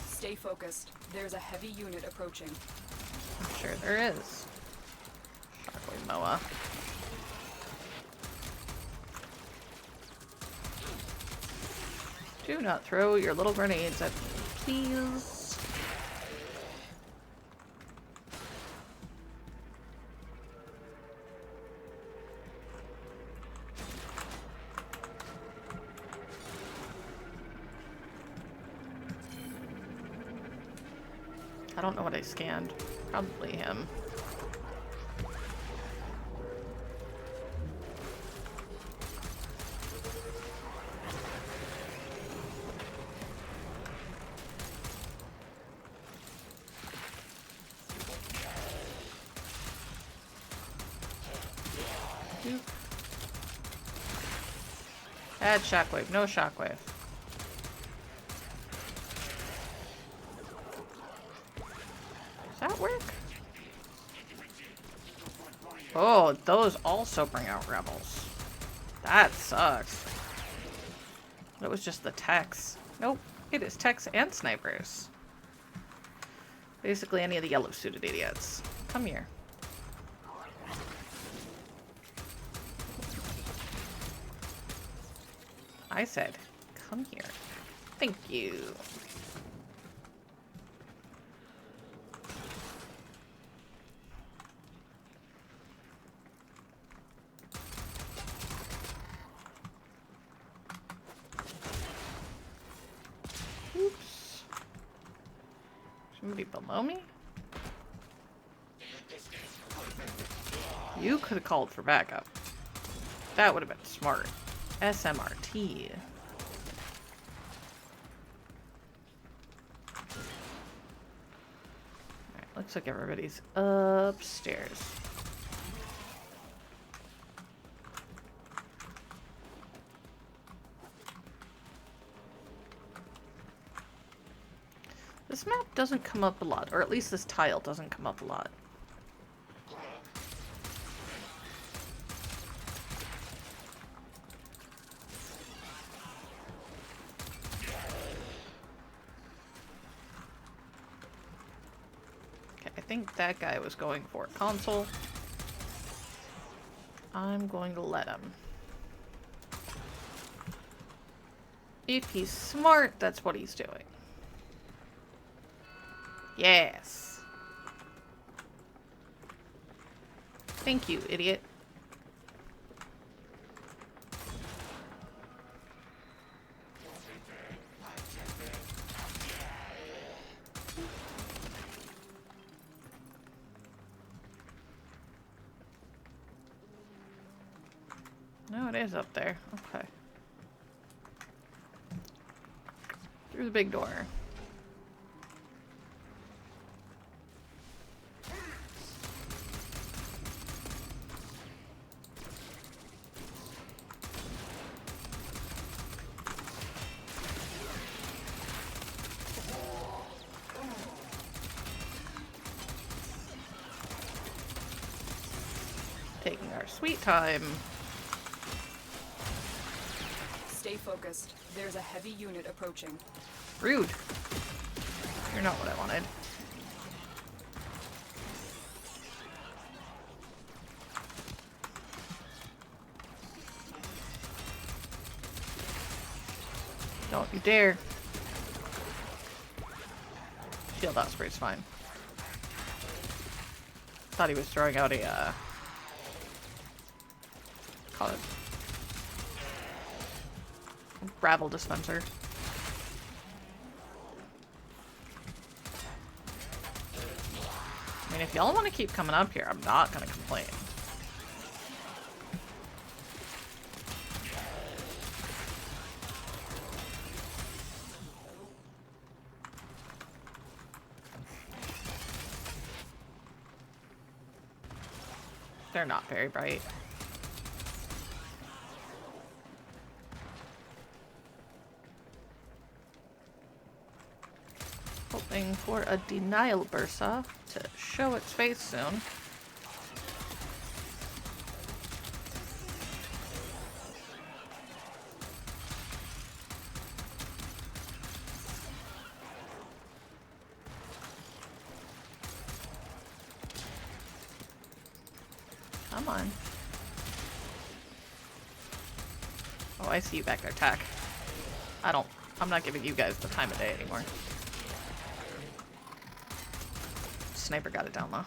Stay focused. There's a heavy unit approaching. I'm sure there is. Shockwave Moa. Do not throw your little grenades at me, please. I don't know what I scanned. Probably him. Add shockwave, no shockwave. Does that work? Oh, those also bring out rebels. That sucks. That was just the techs. Nope, it is techs and snipers. Basically any of the yellow suited idiots. Come here. I said, come here. Thank you. Oops. Somebody below me? You could have called for backup. That would have been smart. SMRT. Alright, looks like everybody's upstairs. This map doesn't come up a lot, or at least this tile doesn't come up a lot. I think that guy was going for a console. I'm going to let him. If he's smart, that's what he's doing. Yes. Thank you, idiot. No, it is up there. Okay. Through the big door. Taking our sweet time. Stay focused. There's a heavy unit approaching. Rude. You're not what I wanted. Don't you dare. Shield Osprey's fine. Thought he was throwing out a, call it gravel dispenser. I mean, if y'all want to keep coming up here, I'm not gonna complain. They're not very bright. hoping for a denial bursa to show its face soon. Come on. Oh, I see you back there, Tack. I'm not giving you guys the time of day anymore. Sniper got it down though.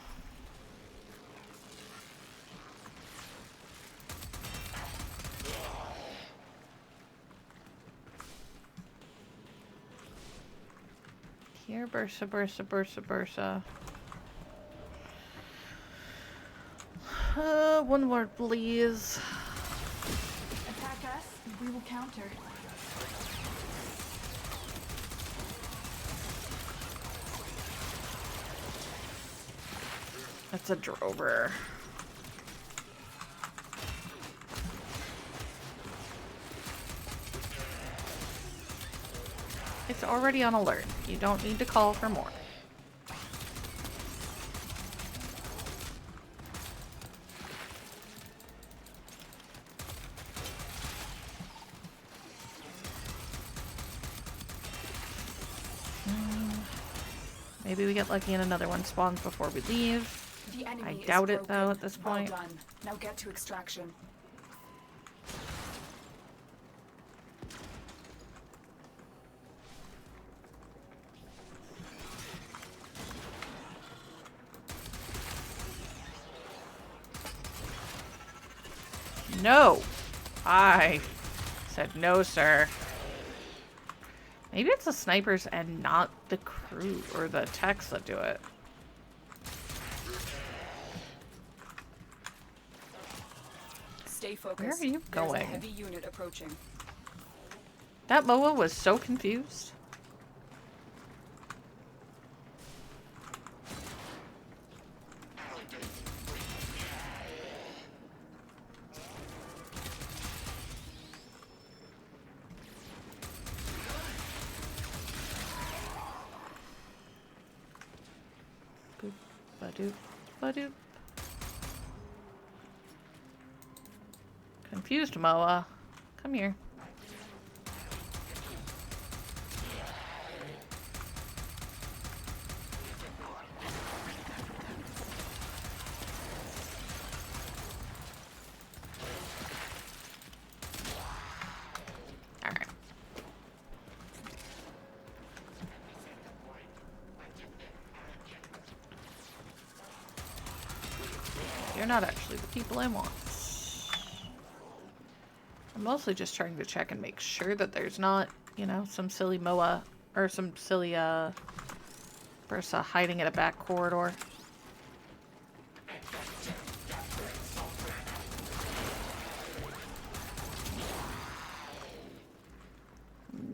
Here, bursa, bursa, bursa, bursa. One more, please. Attack us, we will counter. That's a drover. It's already on alert. You don't need to call for more. Maybe we get lucky and another one spawns before we leave. The enemy I is doubt it, though, broken. at this point. Well done. Now get to extraction. No! I said no, sir. Maybe it's the snipers and not the crew or the techs that do it. Stay focused. Where are you There's a going? heavy unit approaching. That Moa was so confused. Boop, ba-doop, ba-doop. Confused Moa. Come here. Alright. You're not actually the people I want. I'm mostly just trying to check and make sure that there's not, you know, some silly Moa or some silly Bursa hiding in a back corridor.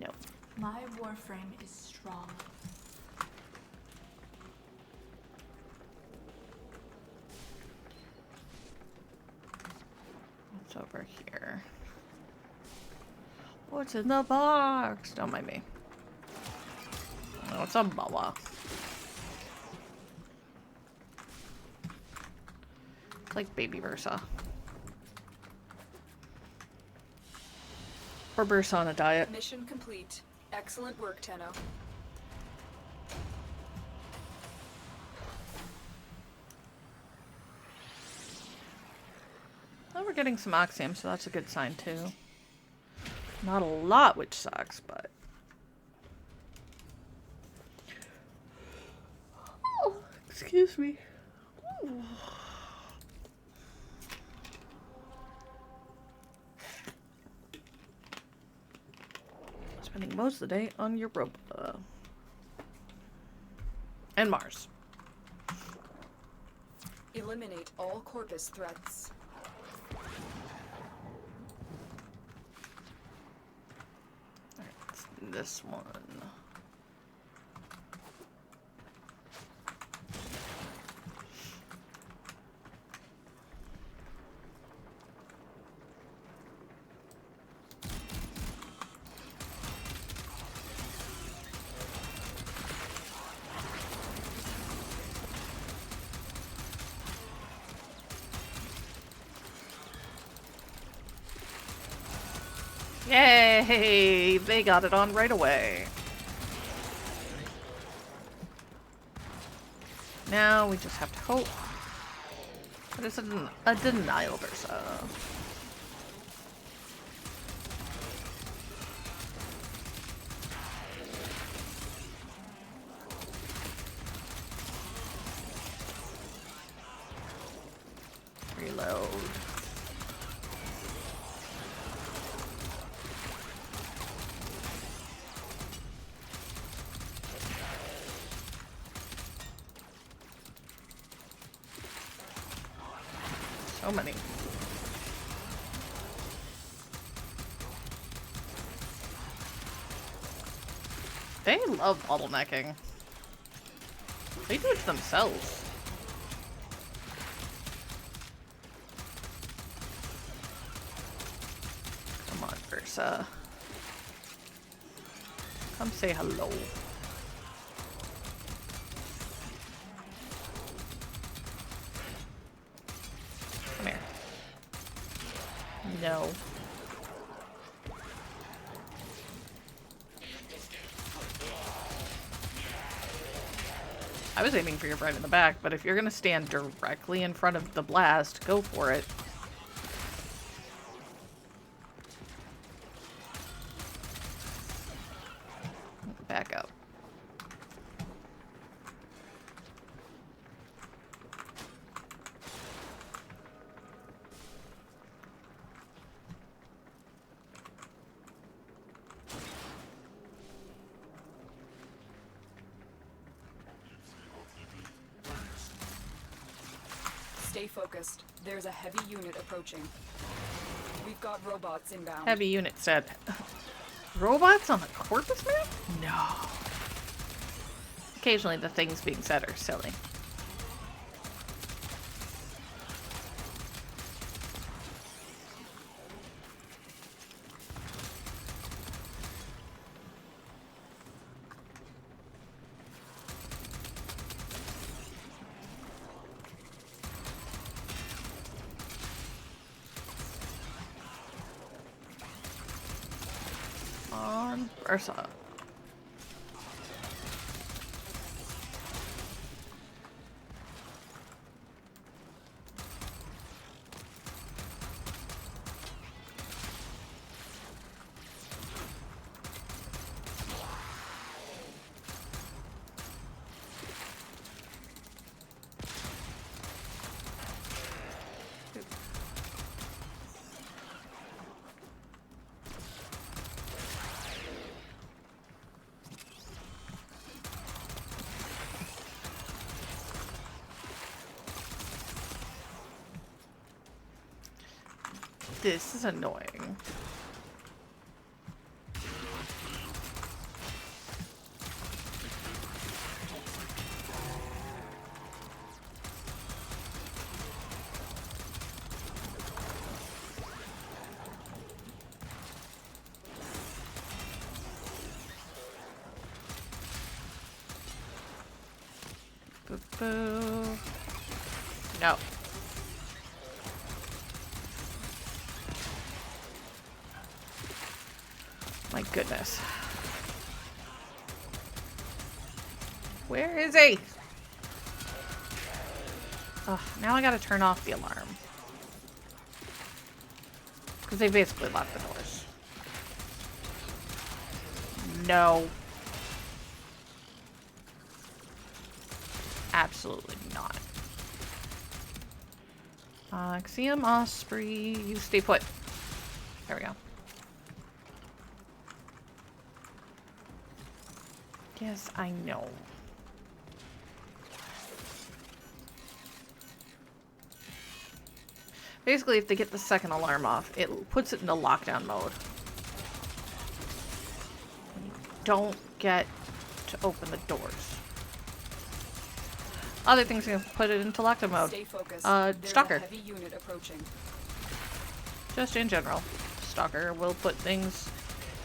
No. My Warframe is strong. What's over here? What's in the box? Don't mind me. Oh, it's a Moa. It's like baby Bursa. Or Bursa on a diet. Mission complete. Excellent work, Tenno. Well, we're getting some Oxium, so that's a good sign too. Not a lot, which sucks, but... Oh, excuse me. Ooh. Spending most of the day on Europa. And Mars. Eliminate all Corpus threats. This one. Yay! They got it on right away. Now we just have to hope that it's a denial versa. Reload. So many. They love bottlenecking. They do it themselves. Come on, Versa. Come say hello. Come here. No. I was aiming for your friend in the back, but if you're gonna stand directly in front of the blast, go for it. Back up. Stay focused. There's a heavy unit approaching. We've got robots inbound. Heavy unit said. Robots on the Corpus map? No. Occasionally the things being said are silly. On Ursa. This is annoying. Boo boo. No. My goodness. Where is he? Ugh, now I gotta turn off the alarm. Because they basically locked the doors. No. Absolutely not. Axiom Osprey, you stay put. There we go. Yes, I know. Basically, if they get the second alarm off, it puts it into lockdown mode. You don't get to open the doors. Other things can put it into lockdown mode. Stay focused. There's Stalker. a heavy unit approaching. Just in general. Stalker will put things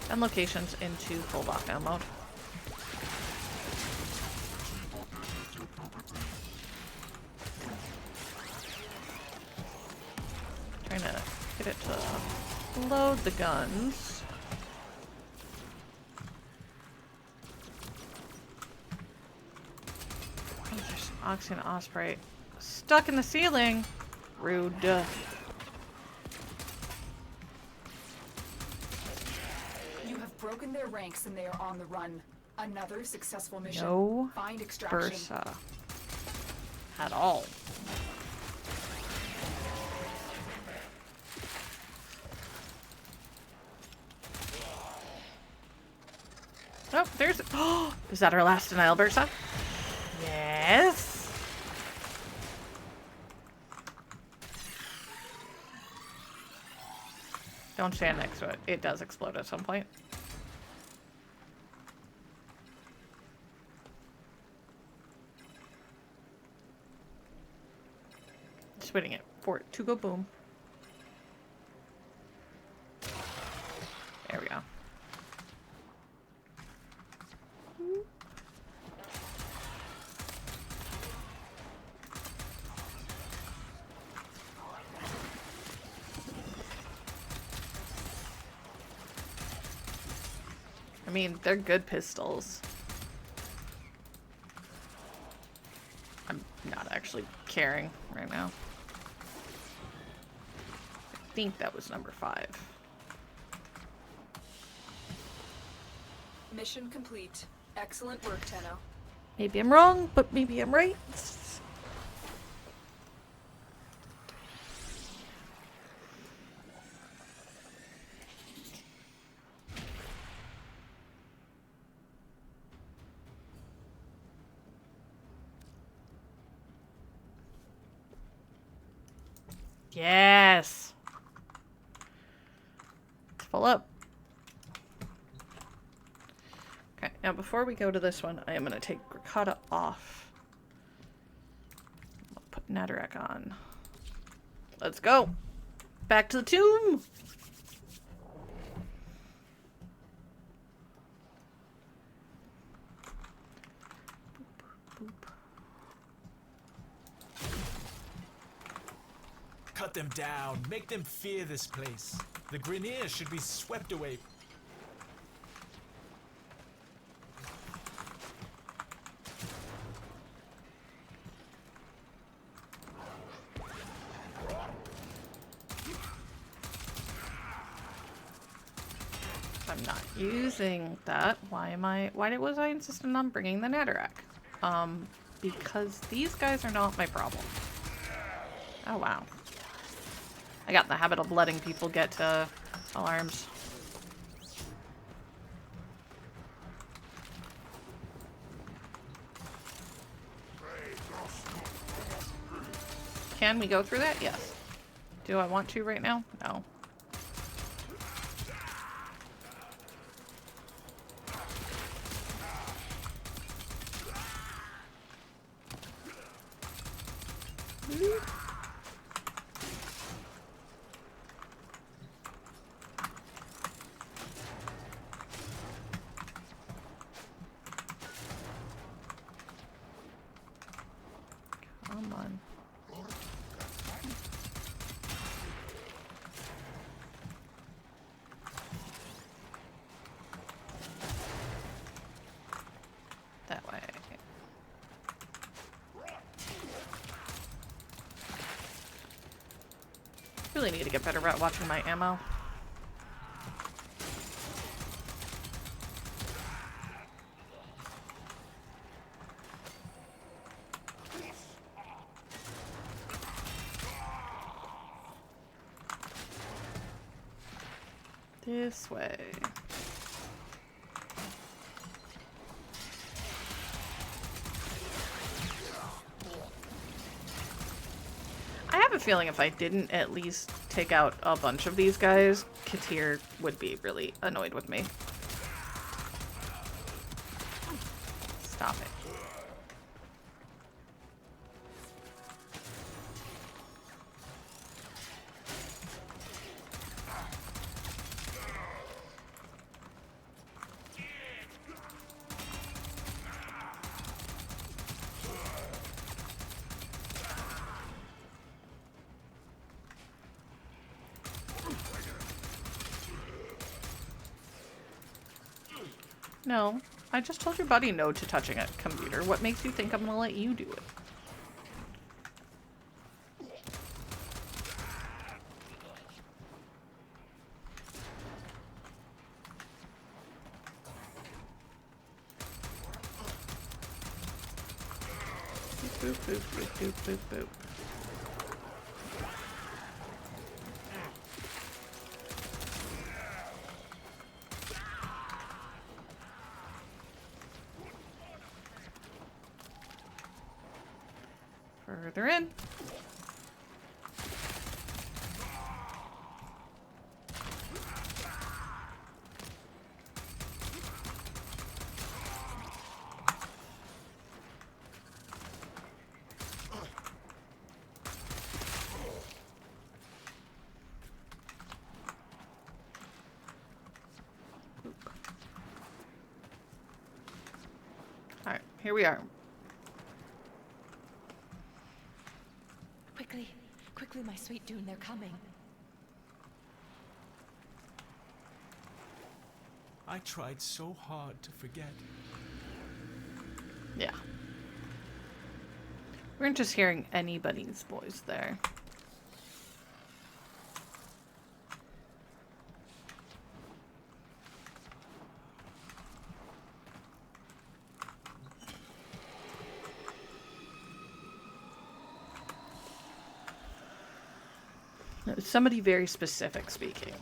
and locations into full lockdown mode. Trying to get it to load the guns. Oxy and Osprey. Stuck in the ceiling. Rude. You have broken their ranks and they are on the run. Another successful mission. No Find extraction. Bursa. At all. Oh, there's... Oh, is that our last denial, Bursa? Yes. Don't stand next to it. It does explode at some point. Just waiting for it to go boom. There we go. I mean, they're good pistols. I'm not actually caring right now. I think that was number 5. Mission complete. Excellent work, Tenno. Maybe I'm wrong, but maybe I'm right. Yes! It's full up. Okay, now before we go to this one, I am going to take Ricotta off. I'll put Netherrack on. Let's go! Back to the tomb! Boop, boop. Cut them down. Make them fear this place. The Grineer should be swept away. I'm not using that. Why was I insistent on bringing the Netherrack? Because these guys are not my problem. Oh wow. I got in the habit of letting people get to alarms. Can we go through that? Yes. Do I want to right now? No. Come on. That way. Really need to get better at watching my ammo. This way. I have a feeling if I didn't at least take out a bunch of these guys, Katir would be really annoyed with me. Stop it. No, I just told your buddy no to touching a computer. What makes you think I'm gonna let you do it? Boop, boop, boop, boop, boop, boop. Further in. Alright, here we are. Quickly, quickly, my sweet Dune, they're coming. I tried so hard to forget. Yeah. We weren't just hearing anybody's voice there. It was somebody very specific speaking.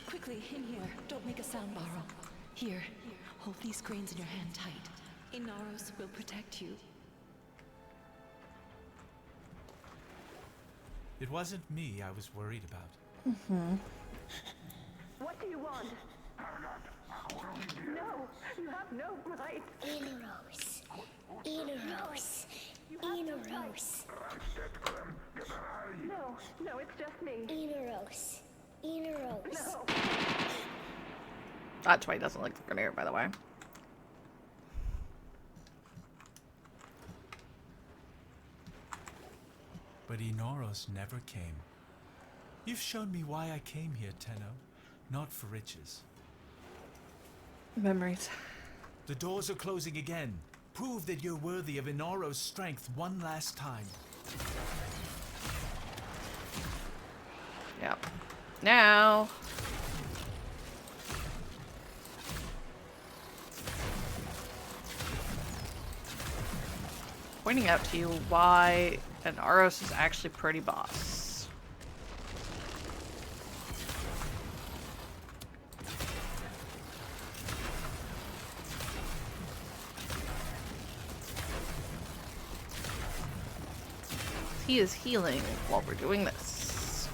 Quickly, in here. Don't make a sound, Borrow. Here, hold these grains in your hand tight. Inaros will protect you. It wasn't me I was worried about. What do you want? No, you have no right. Inaros. Inaros. Inaros. No, it's just me. Inaros. Inaros. No. That's why he doesn't like the Grenadier, by the way. But Inoros never came. You've shown me why I came here, Tenno. Not for riches. Memories. The doors are closing again. Prove that you're worthy of Inaros' strength one last time. Yep. Now. Pointing out to you why an Aros is actually pretty boss. He is healing while we're doing this.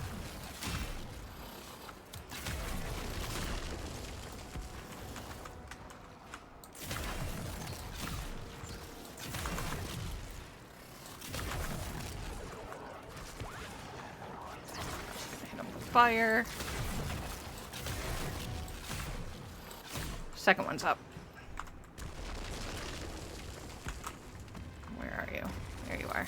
Hit him with fire. Second one's up. Where are you? There you are.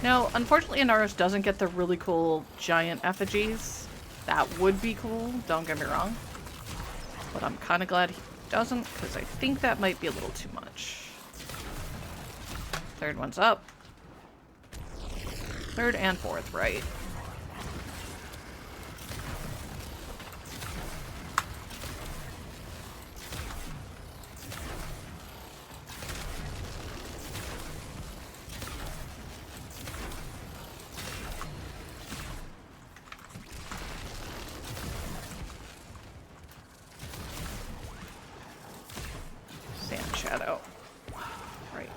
Now, unfortunately, Inaros doesn't get the really cool giant effigies. That would be cool, don't get me wrong. But I'm kind of glad he doesn't, because I think that might be a little too much. Third one's up. Third and fourth, right? Sand shadow. Right.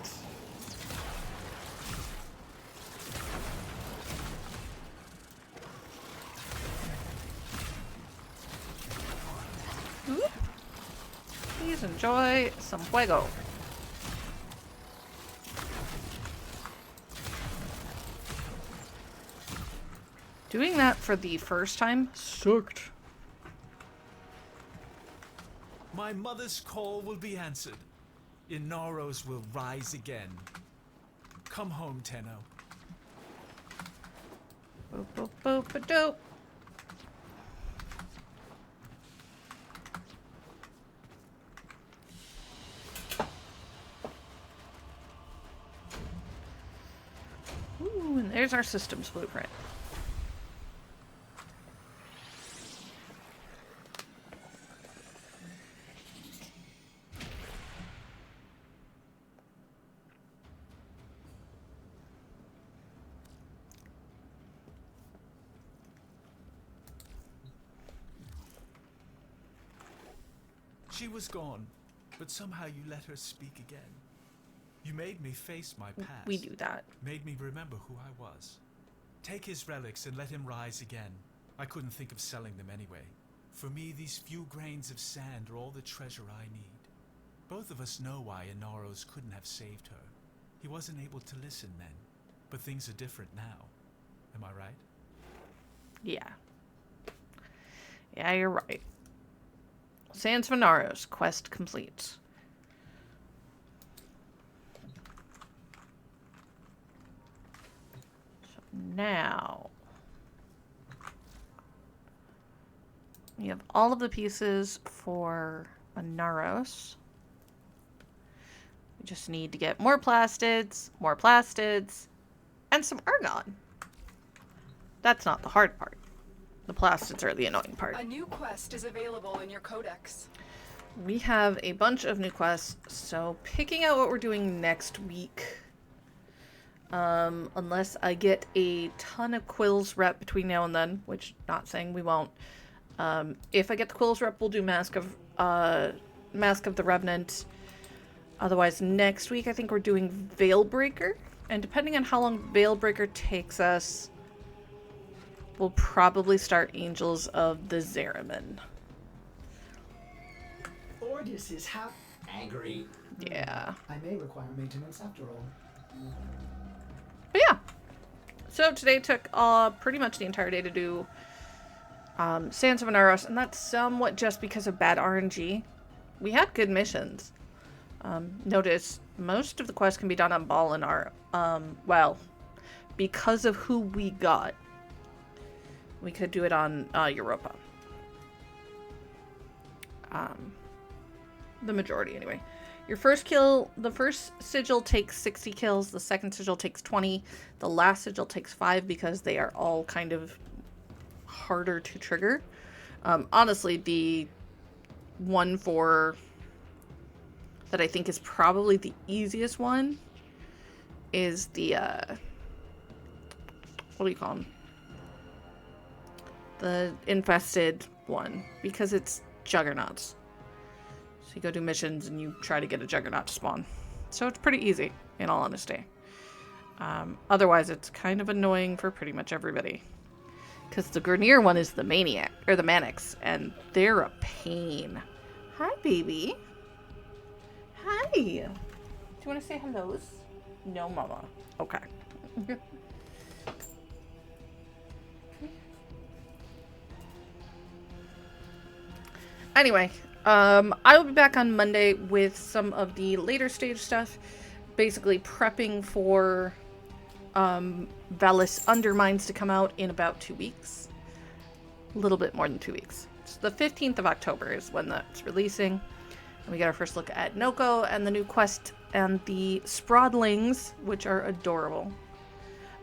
Oop. Please enjoy some fuego. Doing that for the first time sucked. My mother's call will be answered. Inaros will rise again. Come home, Tenno. Boop, boop, boop, a dope. Ooh, and there's our systems blueprint. She was gone, but somehow you let her speak again. You made me face my past. We do that. Made me remember who I was. Take his relics and let him rise again. I couldn't think of selling them anyway. For me, these few grains of sand are all the treasure I need. Both of us know why Inaros couldn't have saved her. He wasn't able to listen then. But things are different now. Am I right? Yeah. Yeah, you're right. Sands of Inaros, quest complete. So now we have all of the pieces for Inaros. We just need to get more plastids, and some argon. That's not the hard part. The plastids are the annoying part. A new quest is available in your codex. We have a bunch of new quests, so picking out what we're doing next week, unless I get a ton of Quills rep between now and then, which not saying we won't. If I get the Quills rep, we'll do Mask of the Revenant. Otherwise, next week I think we're doing Veilbreaker, and depending on how long Veilbreaker takes us, we'll probably start Angels of the Zeramin. Ordis is angry. Yeah. I may require maintenance after all. But yeah. So today took pretty much the entire day to do Sands of Inaros, and that's somewhat just because of bad RNG. We had good missions. Notice most of the quests can be done on Ball and well, because of who we got. We could do it on Europa. The majority, anyway. Your first kill, the first sigil takes 60 kills. The second sigil takes 20. The last sigil takes 5 because they are all kind of harder to trigger. Honestly, the one that I think is probably the easiest one is the, what do you call them? The infested one, because it's juggernauts. So you go do missions and you try to get a juggernaut to spawn. So it's pretty easy, in all honesty. Otherwise, it's kind of annoying for pretty much everybody. Because the Grenier one is the maniac, or the Manix, and they're a pain. Hi, baby. Hi. Do you want to say hellos? No, mama. Okay. Anyway, I will be back on Monday with some of the later stage stuff. Basically prepping for Valis Undermines to come out in about 2 weeks. A little bit more than 2 weeks. So the 15th of October is when that's releasing. And we get our first look at Noko and the new quest and the Sprodlings, which are adorable.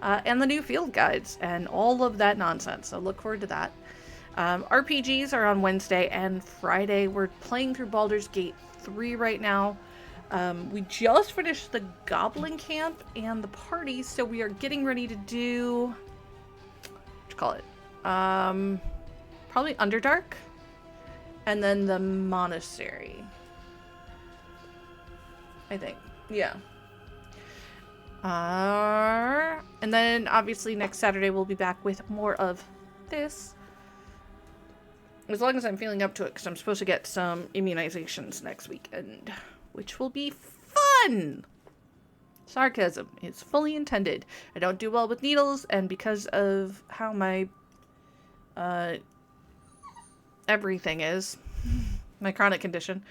And the new field guides and all of that nonsense. So look forward to that. RPGs are on Wednesday and Friday. We're playing through Baldur's Gate 3 right now. We just finished the Goblin Camp and the party, so we are getting ready to do... what you call it? Probably Underdark. And then the Monastery. I think. Yeah. And then, obviously, next Saturday we'll be back with more of this. As long as I'm feeling up to it, because I'm supposed to get some immunizations next weekend, which will be fun! Sarcasm is fully intended. I don't do well with needles, and because of how my, everything is, my chronic condition,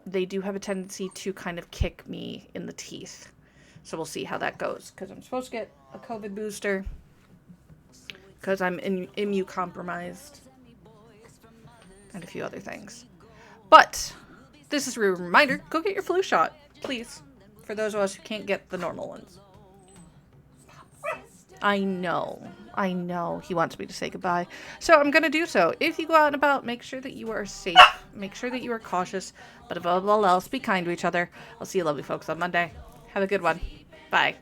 they do have a tendency to kind of kick me in the teeth. So we'll see how that goes, because I'm supposed to get a COVID booster, because I'm immunocompromised. And a few other things. But this is a reminder, go get your flu shot, please. For those of us who can't get the normal ones. I know he wants me to say goodbye. So I'm going to do so. If you go out and about, make sure that you are safe. Make sure that you are cautious. But above all else, be kind to each other. I'll see you lovely folks on Monday. Have a good one. Bye.